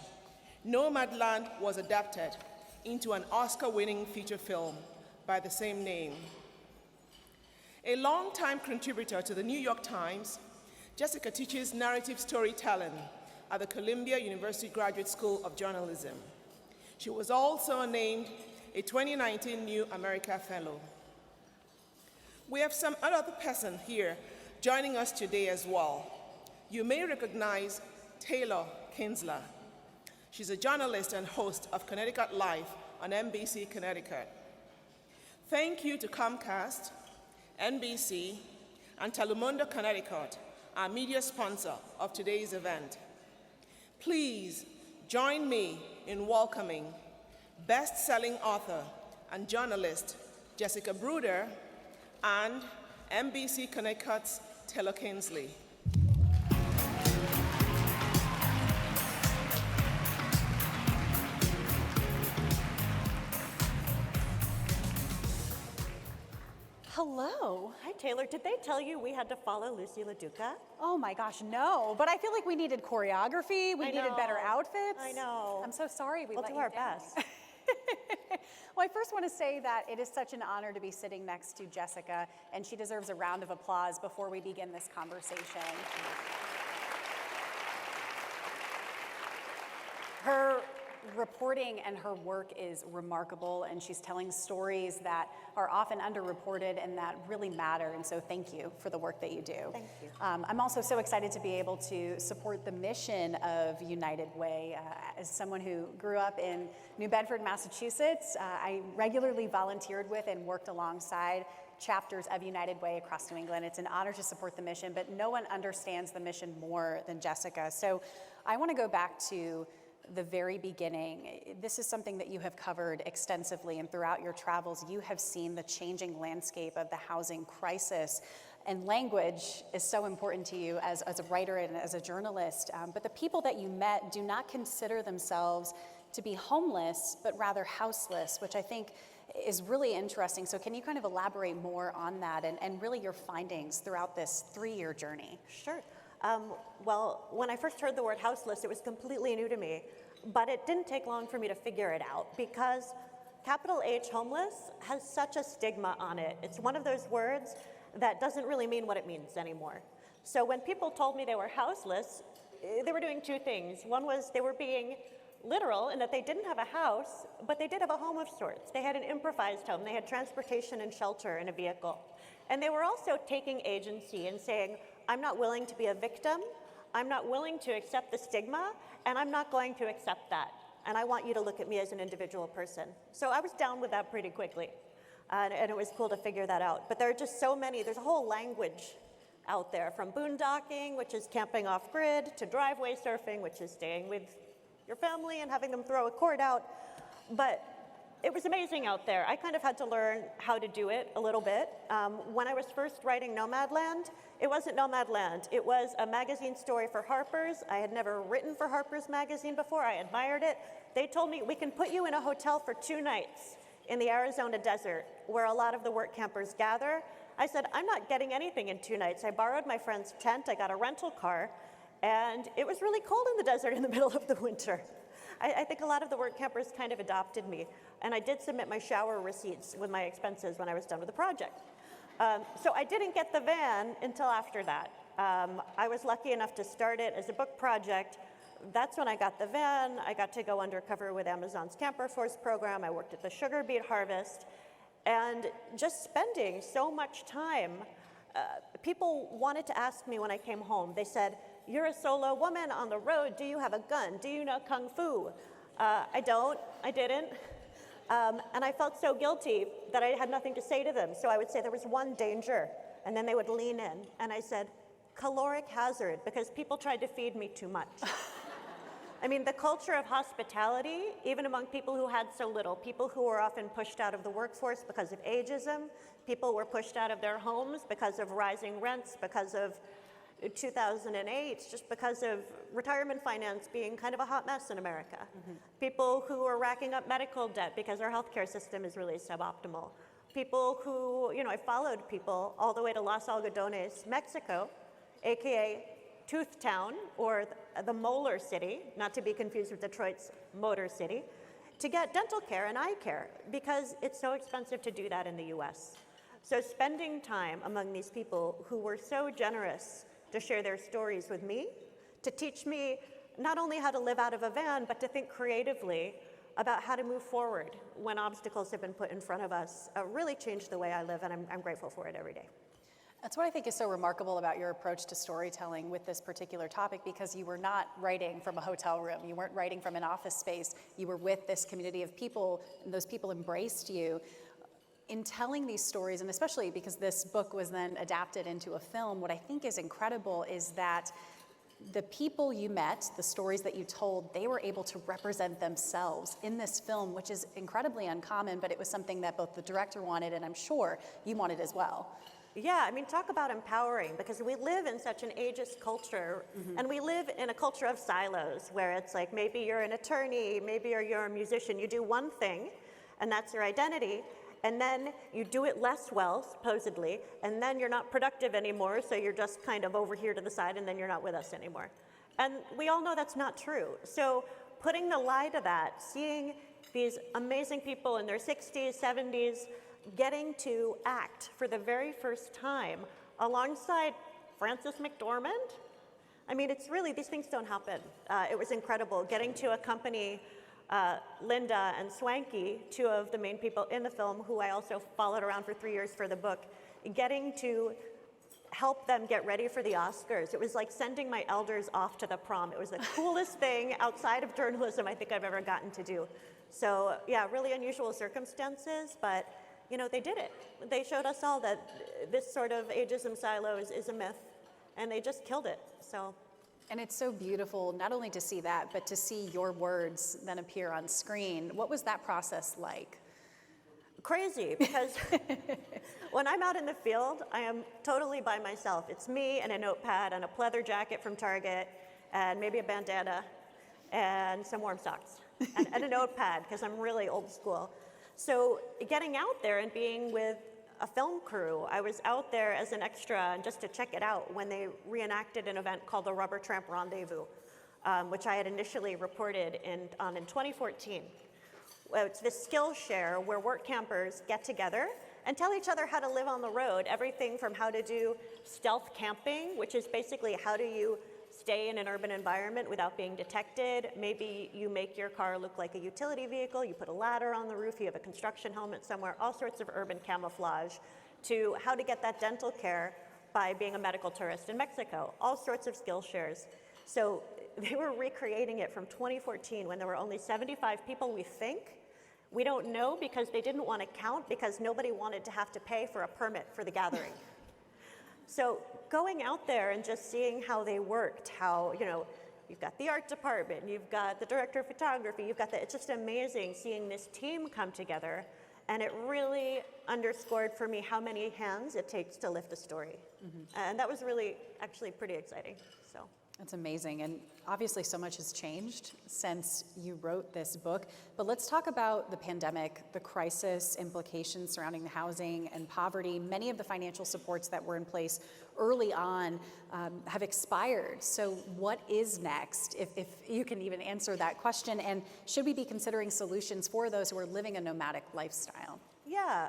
Nomadland was adapted into an Oscar-winning feature film by the same name. A longtime contributor to the New York Times, Jessica teaches narrative storytelling at the Columbia University Graduate School of Journalism. She was also named a 2019 New America Fellow. We have some other person here joining us today as well. You may recognize Taylor Kinsler. She's a journalist and host of Connecticut Live on NBC Connecticut. Thank you to Comcast, NBC, and Telemundo Connecticut, our media sponsor of today's event. Please join me in welcoming best-selling author and journalist Jessica Bruder and NBC Connecticut's Taylor Kinsler. Hello. Hi, Taylor. Did they tell you we had to follow Loosey LaDuca? Oh my gosh, no. But I feel like we needed choreography. We needed better outfits. I know. I'm so sorry we We'll let do you our down. best. Well, I first want to say that it is such an honor to be sitting next to Jessica, and she deserves a round of applause before we begin this conversation. Her reporting and her work is remarkable, and she's telling stories that are often underreported and that really matter, and so thank you for the work that you do. Thank you. I'm also so excited to be able to support the mission of United Way. As someone who grew up in New Bedford, Massachusetts, I regularly volunteered with and worked alongside chapters of United Way across New England. It's an honor to support the mission, but no one understands the mission more than Jessica. So I want to go back to the very beginning. This is something that you have covered extensively, and throughout your travels, you have seen the changing landscape of the housing crisis. And language is so important to you as a writer and as a journalist. But the people that you met do not consider themselves to be homeless, but rather houseless, which I think is really interesting. So can you kind of elaborate more on that and really your findings throughout this 3-year journey? Sure. Well, when I first heard the word houseless, it was completely new to me, but it didn't take long for me to figure it out because capital H homeless has such a stigma on it. It's one of those words that doesn't really mean what it means anymore. So when people told me they were houseless, they were doing two things. One was they were being literal in that they didn't have a house, but they did have a home of sorts. They had an improvised home. They had transportation and shelter in a vehicle. And they were also taking agency and saying, I'm not willing to be a victim, I'm not willing to accept the stigma, and I'm not going to accept that. And I want you to look at me as an individual person. So I was down with that pretty quickly. And it was cool to figure that out. But there are just so many, there's a whole language out there, from boondocking, which is camping off grid, to driveway surfing, which is staying with your family and having them throw a cord out. But it was amazing out there. I kind of had to learn how to do it a little bit. When I was first writing Nomadland, it wasn't Nomadland. It was a magazine story for Harper's. I had never written for Harper's Magazine before. I admired it. They told me, we can put you in a hotel for 2 nights in the Arizona desert where a lot of the work campers gather. I said, I'm not getting anything in 2 nights. I borrowed my friend's tent. I got a rental car. And it was really cold in the desert in the middle of the winter. I think a lot of the work campers kind of adopted me. And I did submit my shower receipts with my expenses when I was done with the project. So I didn't get the van until after that. I was lucky enough to start it as a book project. That's when I got the van. I got to go undercover with Amazon's Camper Force program. I worked at the sugar beet harvest. And just spending so much time, people wanted to ask me when I came home. They said, you're a solo woman on the road. Do you have a gun? Do you know Kung Fu? I don't. I didn't. And I felt so guilty that I had nothing to say to them. So I would say there was one danger, and then they would lean in. And I said, caloric hazard, because people tried to feed me too much. I mean, the culture of hospitality, even among people who had so little, people who were often pushed out of the workforce because of ageism, people were pushed out of their homes because of rising rents, because of 2008, just because of retirement finance being kind of a hot mess in America. People who are racking up medical debt because our healthcare system is really suboptimal. People who, I followed people all the way to Los Algodones, Mexico, AKA Tooth Town, or the Molar City, not to be confused with Detroit's Motor City, to get dental care and eye care because it's so expensive to do that in the US. So spending time among these people who were so generous to share their stories with me, to teach me not only how to live out of a van, but to think creatively about how to move forward when obstacles have been put in front of us, really changed the way I live, and I'm grateful for it every day. That's what I think is so remarkable about your approach to storytelling with this particular topic, because you were not writing from a hotel room. You weren't writing from an office space. You were with this community of people, and those people embraced you. In telling these stories, and especially because this book was then adapted into a film, what I think is incredible is that the people you met, the stories that you told, they were able to represent themselves in this film, which is incredibly uncommon, but it was something that both the director wanted, and I'm sure you wanted as well. Yeah, I mean, talk about empowering, because we live in such an ageist culture, and we live in a culture of silos, where it's like, maybe you're an attorney, maybe you're a musician, you do one thing, and that's your identity, and then you do it less well, supposedly, and then you're not productive anymore, so you're just kind of over here to the side, and then you're not with us anymore. And we all know that's not true. So putting the lie to that, seeing these amazing people in their 60s, 70s, getting to act for the very first time alongside Frances McDormand. I mean, it's really, these things don't happen. It was incredible getting to accompany Linda and Swanky, 2 of the main people in the film, who I also followed around for 3 years for the book, getting to help them get ready for the Oscars. It was like sending my elders off to the prom. It was the coolest thing outside of journalism I think I've ever gotten to do. So yeah, really unusual circumstances, but they did it. They showed us all that this sort of ageism silos is a myth, and they just killed it, so. And it's so beautiful, not only to see that, but to see your words then appear on screen. What was that process like? Crazy, because when I'm out in the field, I am totally by myself. It's me and a notepad and a pleather jacket from Target and maybe a bandana and some warm socks and a notepad, because I'm really old school. So getting out there and being with a film crew, I was out there as an extra just to check it out when they reenacted an event called the Rubber Tramp Rendezvous, which I had initially reported on in 2014. It's this skill share where work campers get together and tell each other how to live on the road, everything from how to do stealth camping, which is basically how do you stay in an urban environment without being detected. Maybe you make your car look like a utility vehicle, you put a ladder on the roof, you have a construction helmet somewhere, all sorts of urban camouflage, to how to get that dental care by being a medical tourist in Mexico, all sorts of skill shares. So they were recreating it from 2014 when there were only 75 people, we think. We don't know because they didn't want to count, because nobody wanted to have to pay for a permit for the gathering. So going out there and just seeing how they worked, how, you've got the art department, you've got the director of photography, it's just amazing seeing this team come together. And it really underscored for me how many hands it takes to lift a story. And that was really actually pretty exciting, so. That's amazing, and obviously so much has changed since you wrote this book. But let's talk about the pandemic, the crisis implications surrounding the housing and poverty. Many of the financial supports that were in place early on have expired. So what is next, if you can even answer that question? And should we be considering solutions for those who are living a nomadic lifestyle? Yeah,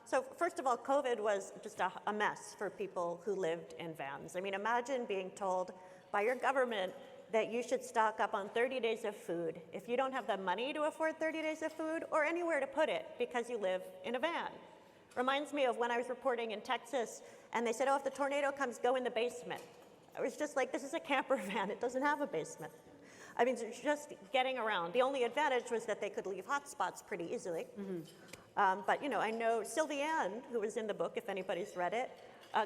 so first of all, COVID was just a mess for people who lived in vans. I mean, imagine being told by your government that you should stock up on 30 days of food if you don't have the money to afford 30 days of food or anywhere to put it because you live in a van. Reminds me of when I was reporting in Texas and they said, oh, if the tornado comes, go in the basement. I was just like, this is a camper van, it doesn't have a basement. I mean, just getting around. The only advantage was that they could leave hotspots pretty easily. But you know, I know Sylvie Ann, who was in the book, if anybody's read it,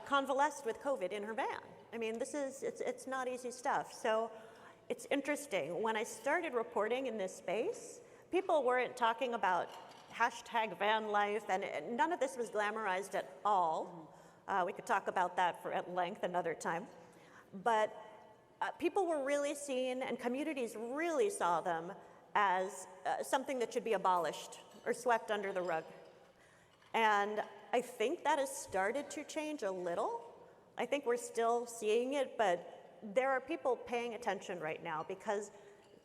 convalesced with COVID in her van. I mean, it's not easy stuff. So it's interesting. When I started reporting in this space, people weren't talking about hashtag van life, and none of this was glamorized at all. We could talk about that at length another time. But people were really seen, and communities really saw them as something that should be abolished or swept under the rug. And I think that has started to change a little. I think we're still seeing it, but there are people paying attention right now because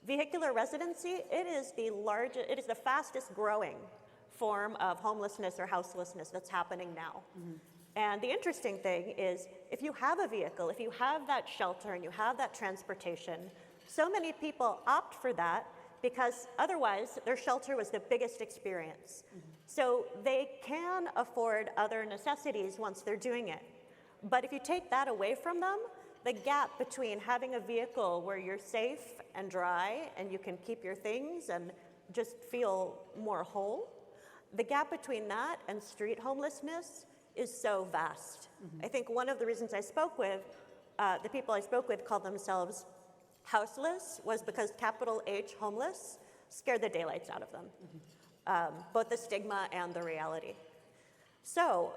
vehicular residency, it is the fastest growing form of homelessness or houselessness that's happening now. And the interesting thing is, if you have a vehicle, if you have that shelter and you have that transportation, so many people opt for that because otherwise their shelter was the biggest experience. So they can afford other necessities once they're doing it. But if you take that away from them, the gap between having a vehicle where you're safe and dry and you can keep your things and just feel more whole, the gap between that and street homelessness is so vast. I think one of the reasons I spoke with, the people I spoke with called themselves houseless was because capital H homeless scared the daylights out of them, both the stigma and the reality. So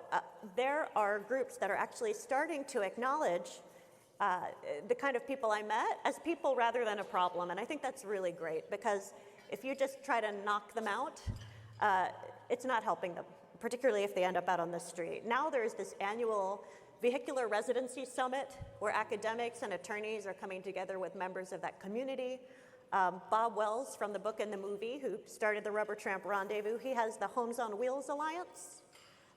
there are groups that are actually starting to acknowledge the kind of people I met as people rather than a problem, and I think that's really great because if you just try to knock them out, it's not helping them, particularly if they end up out on the street. Now there's this annual Vehicular Residency Summit where academics and attorneys are coming together with members of that community. Bob Wells from the book and the movie, who started the Rubber Tramp Rendezvous, he has the Homes on Wheels Alliance.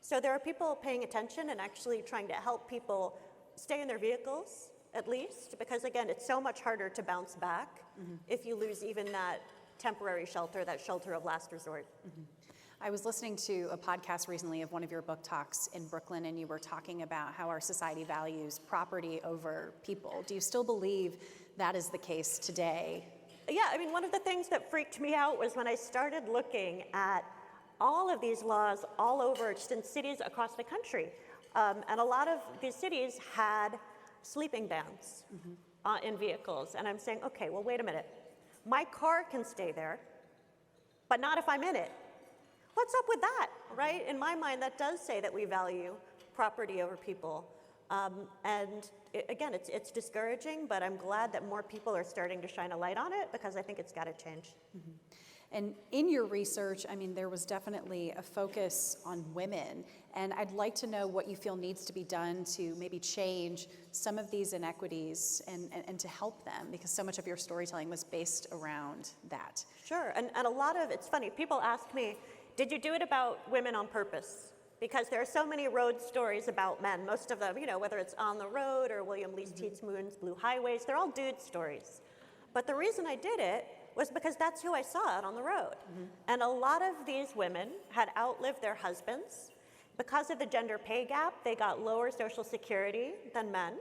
So there are people paying attention and actually trying to help people stay in their vehicles, at least, because again, it's so much harder to bounce back if you lose even that temporary shelter, that shelter of last resort. I was listening to a podcast recently of one of your book talks in Brooklyn, and you were talking about how our society values property over people. Do you still believe that is the case today? Yeah, I mean, one of the things that freaked me out was when I started looking at all of these laws all over, just in cities across the country. And a lot of these cities had sleeping bans in vehicles. And I'm saying, okay, well, wait a minute. My car can stay there, but not if I'm in it. What's up with that, right? In my mind, that does say that we value property over people. And again, it's discouraging, but I'm glad that more people are starting to shine a light on it because I think it's got to change. And in your research, I mean, there was definitely a focus on women, and I'd like to know what you feel needs to be done to maybe change some of these inequities and to help them, because so much of your storytelling was based around that. Sure, and a lot of, it's funny, people ask me, did you do it about women on purpose? Because there are so many road stories about men, most of them, you know, whether it's On the Road or William Lee Teetsmoon's Blue Highways, they're all dude stories. But the reason I did it was because that's who I saw out on the road. And a lot of these women had outlived their husbands. Because of the gender pay gap, they got lower Social Security than men.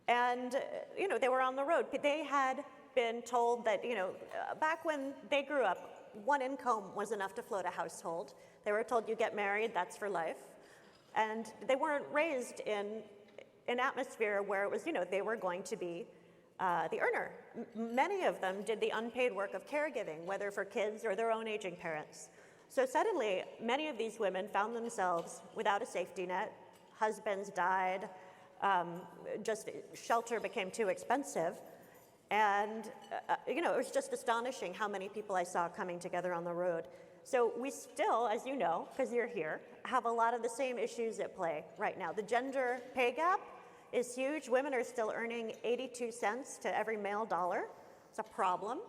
And, you know, they were on the road. They had been told that, you know, back when they grew up, one income was enough to float a household. They were told, you get married, that's for life. And they weren't raised in an atmosphere where it was, you know, they were going to be the earner. Many of them did the unpaid work of caregiving, whether for kids or their own aging parents. So suddenly, many of these women found themselves without a safety net. Husbands died, just shelter became too expensive. And, it was just astonishing how many people I saw coming together on the road. So we still, as you know, because you're here, have a lot of the same issues at play right now. The gender pay gap is huge. Women are still earning 82 cents to every male dollar. It's a problem.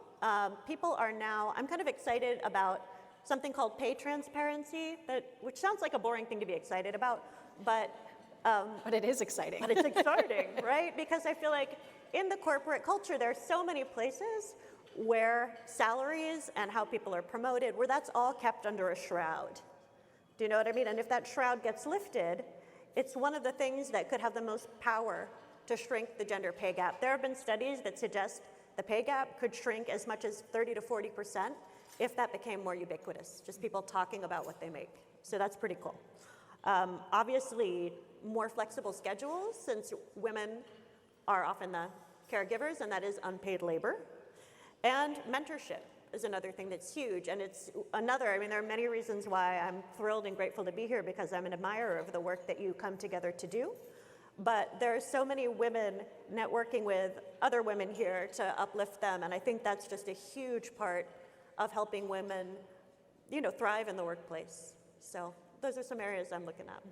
People are now, I'm kind of excited about something called pay transparency, which sounds like a boring thing to be excited about, but it is exciting. But it's exciting, right? Because I feel like in the corporate culture, there are so many places where salaries and how people are promoted, where that's all kept under a shroud. Do you know what I mean? And if that shroud gets lifted, it's one of the things that could have the most power to shrink the gender pay gap. There have been studies that suggest the pay gap could shrink as much as 30 to 40% if that became more ubiquitous, just people talking about what they make. So that's pretty cool. Obviously, more flexible schedules, since women are often the caregivers, and that is unpaid labor. And mentorship is another thing that's huge. And it's another, there are many reasons why I'm thrilled and grateful to be here, because I'm an admirer of the work that you come together to do. But there are so many women networking with other women here to uplift them. And I think that's just a huge part of helping women, thrive in the workplace. So those are some areas I'm looking at.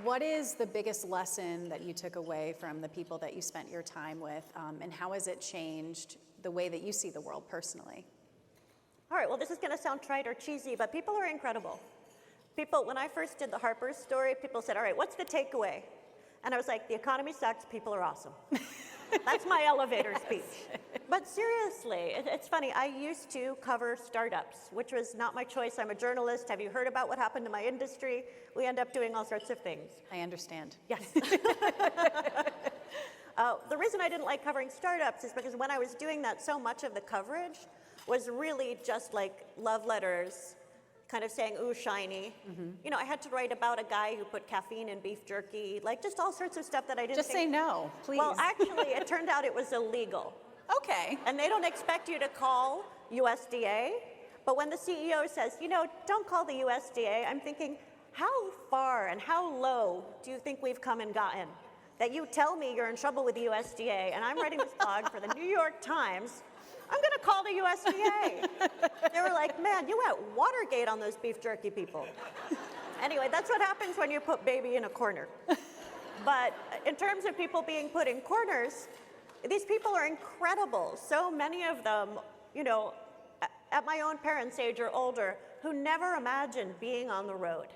What is the biggest lesson that you took away from the people that you spent your time with, and how has it changed the way that you see the world personally? All right, well, this is going to sound trite or cheesy, but people are incredible. When I first did the Harper's story, people said, all right, what's the takeaway? And I was like, the economy sucks, people are awesome. That's my elevator speech. But seriously, it's funny. I used to cover startups, which was not my choice. I'm a journalist. Have you heard about what happened to my industry? We end up doing all sorts of things. I understand. Yes. The reason I didn't like covering startups is because when I was doing that, so much of the coverage was really just like love letters, kind of saying, ooh, shiny. Mm-hmm. I had to write about a guy who put caffeine in beef jerky, like just all sorts of stuff that I didn't Just say no, please. Well, actually, it turned out it was illegal. Okay. And they don't expect you to call USDA. But when the CEO says, don't call the USDA, I'm thinking, how far and how low do you think we've come and gotten? That you tell me you're in trouble with the USDA, and I'm writing this blog for the New York Times. I'm going to call the USDA. They were like, man, you went Watergate on those beef jerky people. Anyway, that's what happens when you put baby in a corner. But in terms of people being put in corners, these people are incredible. So many of them, at my own parents' age or older, who never imagined being on the road,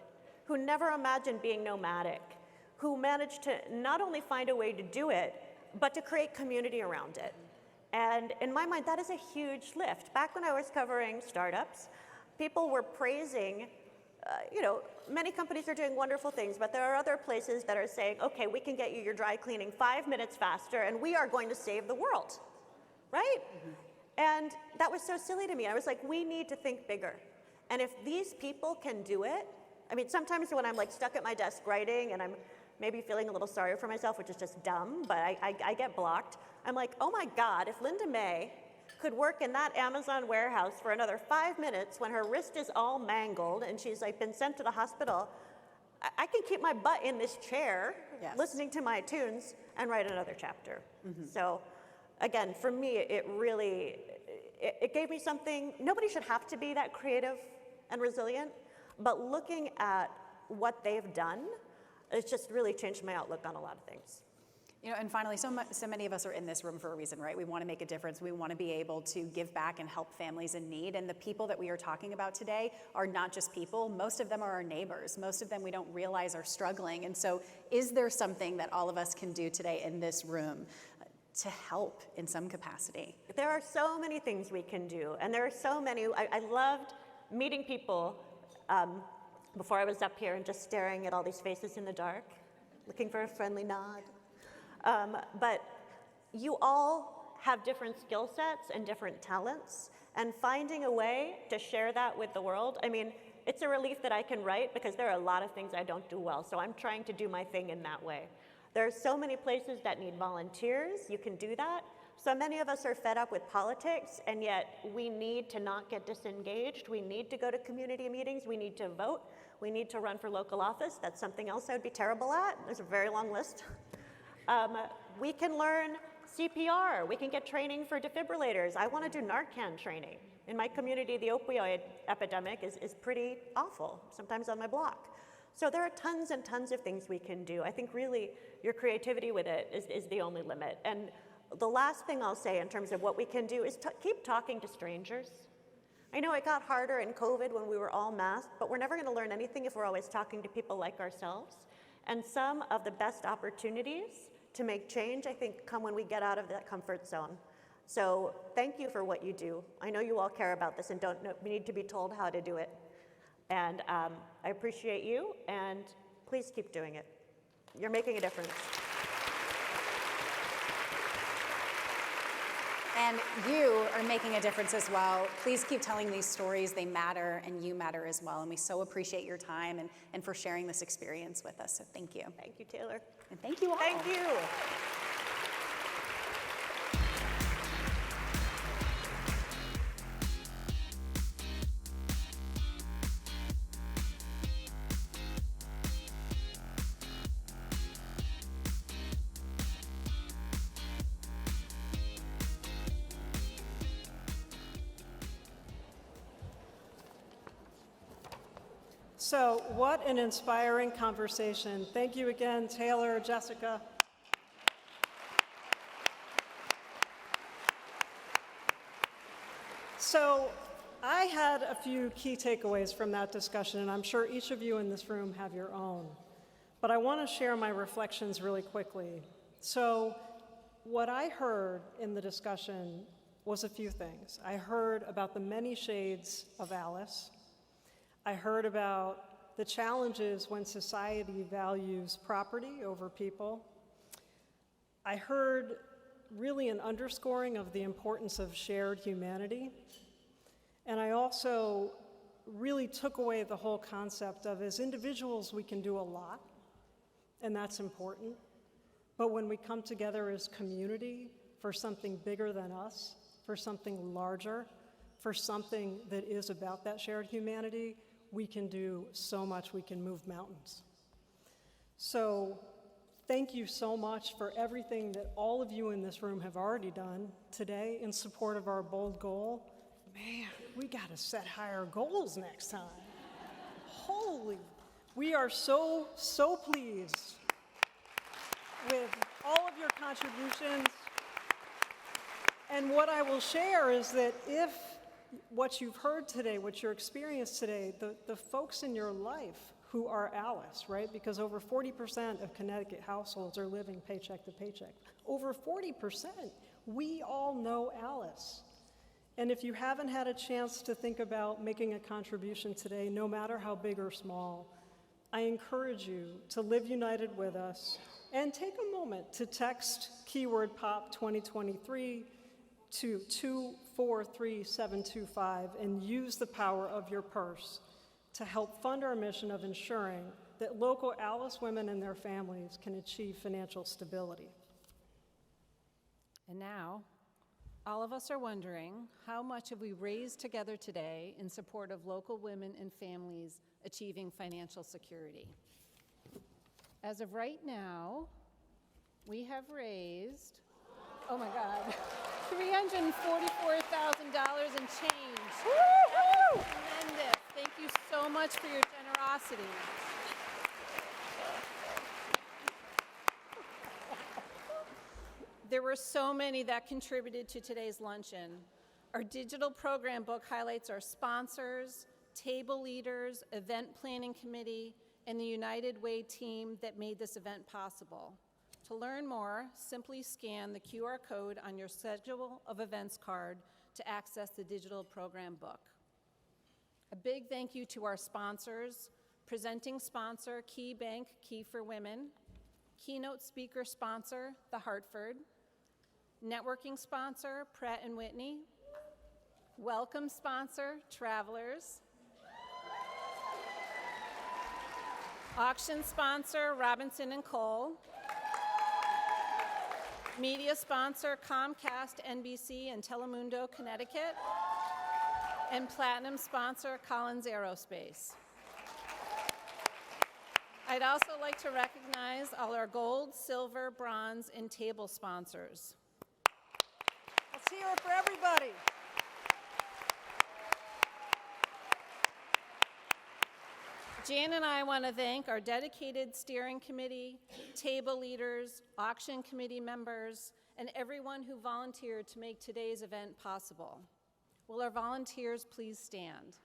who never imagined being nomadic, who managed to not only find a way to do it, but to create community around it. And in my mind, that is a huge lift. Back when I was covering startups, people were praising, many companies are doing wonderful things, but there are other places that are saying, okay, we can get you your dry cleaning 5 minutes faster, and we are going to save the world, right? Mm-hmm. And that was so silly to me. I was like, we need to think bigger. And if these people can do it, sometimes when I'm like stuck at my desk writing and I'm maybe feeling a little sorry for myself, which is just dumb, but I get blocked. I'm like, oh my God, if Linda May could work in that Amazon warehouse for another 5 minutes when her wrist is all mangled and she's like been sent to the hospital, I can keep my butt in this chair, yes, listening to my tunes and write another chapter. Mm-hmm. So again, for me, it gave me something. Nobody should have to be that creative and resilient, but looking at what they've done, it's just really changed my outlook on a lot of things. And finally, so many of us are in this room for a reason, right? We want to make a difference. We want to be able to give back and help families in need. And the people that we are talking about today are not just people. Most of them are our neighbors. Most of them we don't realize are struggling. And so is there something that all of us can do today in this room to help in some capacity? There are so many things we can do. And there are so many. I loved meeting people before I was up here and just staring at all these faces in the dark, looking for a friendly nod. But you all have different skill sets and different talents, and finding a way to share that with the world. It's a relief that I can write because there are a lot of things I don't do well, so I'm trying to do my thing in that way. There are so many places that need volunteers. You can do that. So many of us are fed up with politics, and yet we need to not get disengaged. We need to go to community meetings. We need to vote. We need to run for local office. That's something else I would be terrible at. There's a very long list. We can learn CPR. We can get training for defibrillators. I want to do Narcan training. In my community, the opioid epidemic is pretty awful, sometimes on my block. So there are tons and tons of things we can do. I think really your creativity with it is the only limit. And the last thing I'll say in terms of what we can do is keep talking to strangers. I know it got harder in COVID when we were all masked, but we're never going to learn anything if we're always talking to people like ourselves. And some of the best opportunities to make change, I think, come when we get out of that comfort zone. So thank you for what you do. I know you all care about this and don't need to be told how to do it. And I appreciate you, and please keep doing it. You're making a difference. And you are making a difference as well. Please keep telling these stories. They matter, and you matter as well. And we so appreciate your time and for sharing this experience with us. So thank you. Thank you, Taylor. And thank you all. Thank you. So what an inspiring conversation. Thank you again, Taylor, Jessica. So I had a few key takeaways from that discussion, and I'm sure each of you in this room have your own. But I want to share my reflections really quickly. So what I heard in the discussion was a few things. I heard about the many shades of Alice. I heard about the challenges when society values property over people. I heard really an underscoring of the importance of shared humanity. And I also really took away the whole concept of, as individuals, we can do a lot, and that's important. But when we come together as community for something bigger than us, for something larger, for something that is about that shared humanity, we can do so much. We can move mountains. So thank you so much for everything that all of you in this room have already done today in support of our bold goal. Man, we got to set higher goals next time. Holy, we are so pleased with all of your contributions. And what I will share is that if what you've heard today, what you're experienced today, the folks in your life who are Alice, right? Because over 40% of Connecticut households are living paycheck to paycheck. Over 40%, we all know Alice. And if you haven't had a chance to think about making a contribution today, no matter how big or small, I encourage you to live united with us and take a moment to text keyword POP 2023 to 243725 and use the power of your purse to help fund our mission of ensuring that local Alice women and their families can achieve financial stability. And now, all of us are wondering, how much have we raised together today in support of local women and families achieving financial security? As of right now, we have raised, oh my God, $344,000 and change. Woo-hoo! Tremendous. Thank you so much for your generosity. There were so many that contributed to today's luncheon. Our digital program book highlights our sponsors, table leaders, event planning committee, and the United Way team that made this event possible. To learn more, simply scan the QR code on your schedule of events card to access the digital program book. A big thank you to our sponsors, presenting sponsor KeyBank, Key4Women, keynote speaker sponsor, The Hartford, networking sponsor, Pratt & Whitney, welcome sponsor, Travelers, Auction sponsor, Robinson & Cole. Media sponsor, Comcast, NBC, and Telemundo, Connecticut. And platinum sponsor, Collins Aerospace. I'd also like to recognize all our gold, silver, bronze, and table sponsors. Let's hear it for everybody. Jan and I want to thank our dedicated steering committee, table leaders, auction committee members, and everyone who volunteered to make today's event possible. Will our volunteers please stand?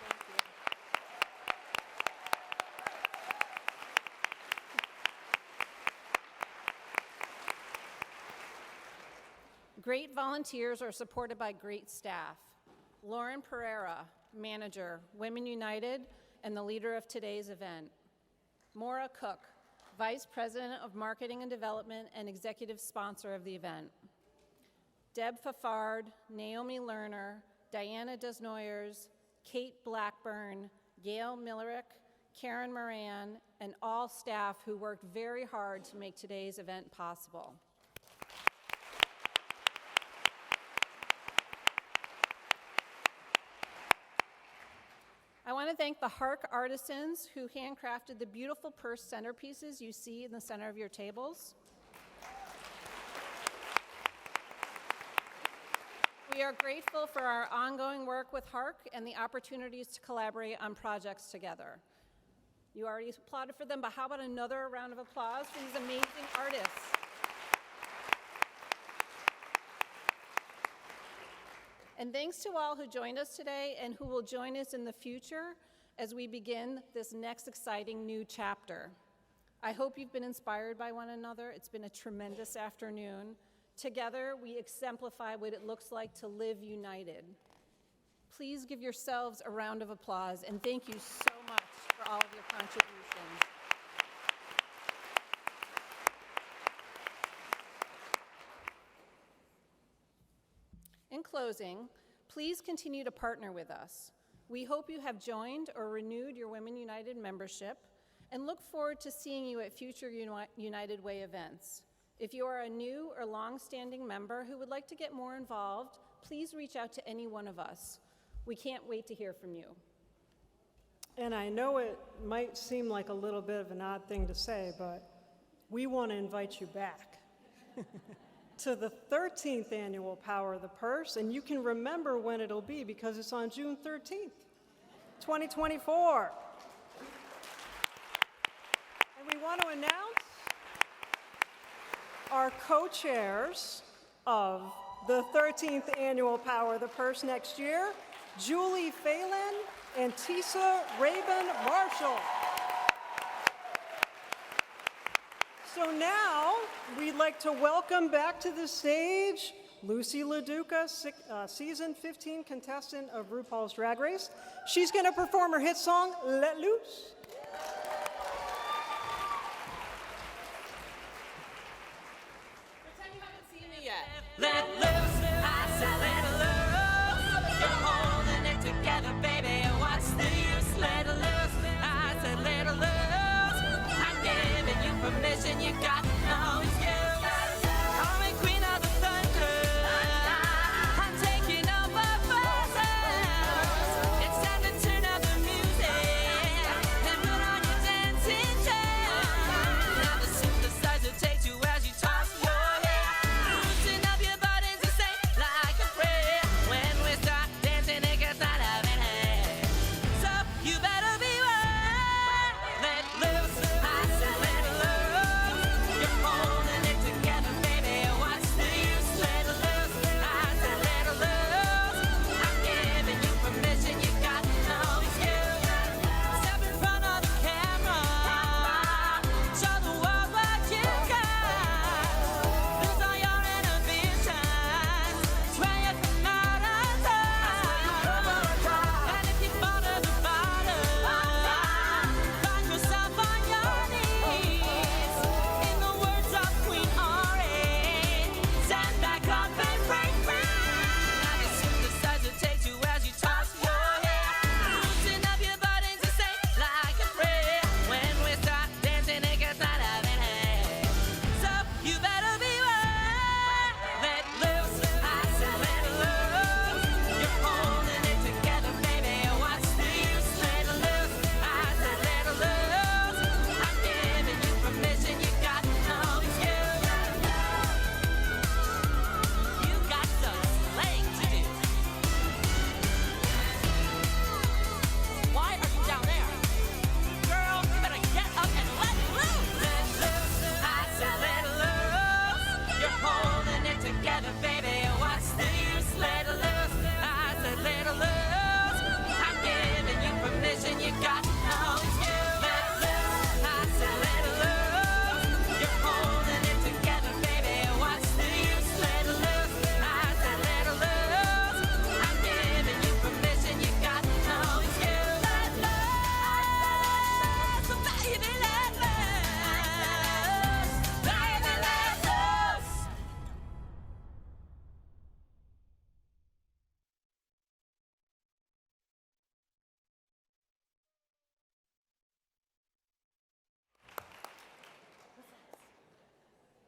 Thank you. Great volunteers are supported by great staff. Lauren Pereira, manager, Women United, and the leader of today's event. Maura Cook, vice president of marketing and development and executive sponsor of the event. Deb Fafard, Naomi Lerner, Diana Desnoyers, Kate Blackburn, Gail Millerick, Karen Moran, and all staff who worked very hard to make today's event possible. I want to thank the Hark artisans who handcrafted the beautiful purse centerpieces you see in the center of your tables. We are grateful for our ongoing work with Hark and the opportunities to collaborate on projects together. You already applauded for them, but how about another round of applause for these amazing artists? And thanks to all who joined us today and who will join us in the future as we begin this next exciting new chapter. I hope you've been inspired by one another. It's been a tremendous afternoon. Together, we exemplify what it looks like to live united. Please give yourselves a round of applause, and thank you so much for all of your contributions. In closing, please continue to partner with us. We hope you have joined or renewed your Women United membership and look forward to seeing you at future United Way events. If you are a new or long-standing member who would like to get more involved, please reach out to any one of us. We can't wait to hear from you. And I know it might seem like a little bit of an odd thing to say, but we want to invite you back to the 13th annual Power of the Purse, and you can remember when it'll be because it's on June 13th, 2024. And we want to announce our co-chairs of the 13th annual Power of the Purse next year, Julie Phelan and Tisa Rabin Marshall. So now we'd like to welcome back to the stage Loosey LaDuca, season 15 contestant of RuPaul's Drag Race. She's going to perform her hit song, Let Loose. Pretend you haven't seen it yet. Let loose, I said let loose. You're holding it together, baby. What's the use? Let loose, I said let loose. I'm giving you permission, you got no excuse. I'm a queen of the thunder. I'm taking over forces. It's time to turn up the music and put on your dancing chair. Now the synthesizer takes you as you toss your head, loosen up your bodies and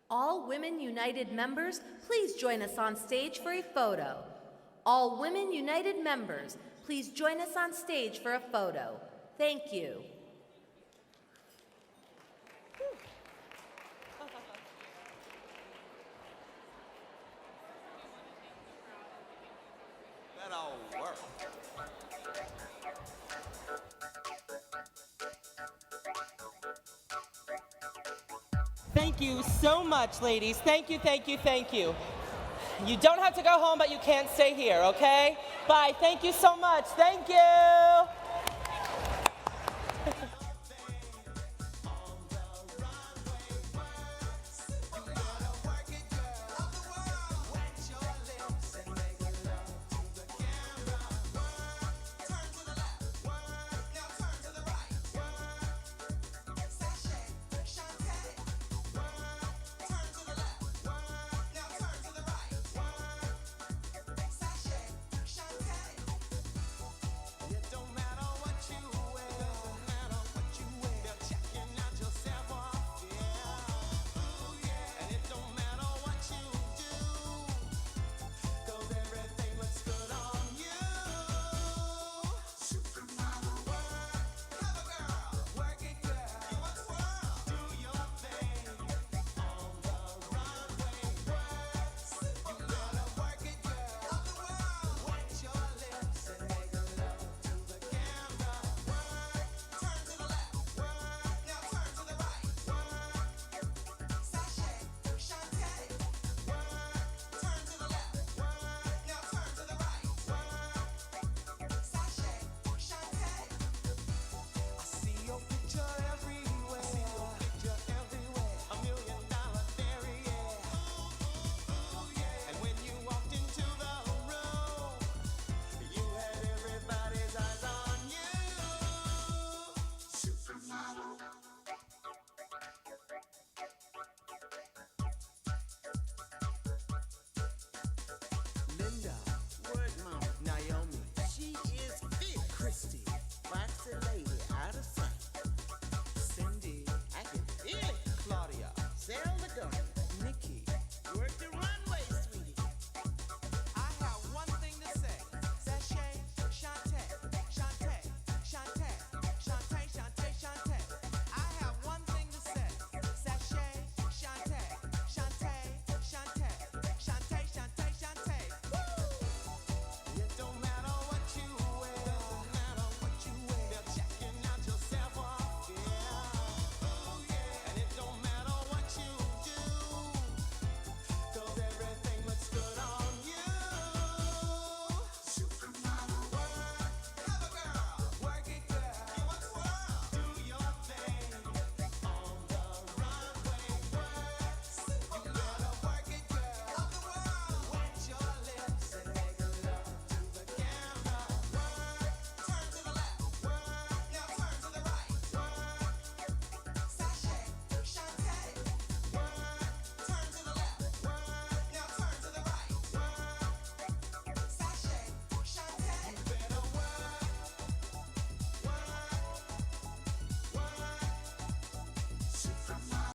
All Women United members, please join us on stage for a photo. All Women United members, please join us on stage for a photo. Thank you. That'll work. Thank you so much, ladies. Thank you, thank you, thank you. You don't have to go home, but you can't stay here, okay? Bye. Thank you so much. Thank you.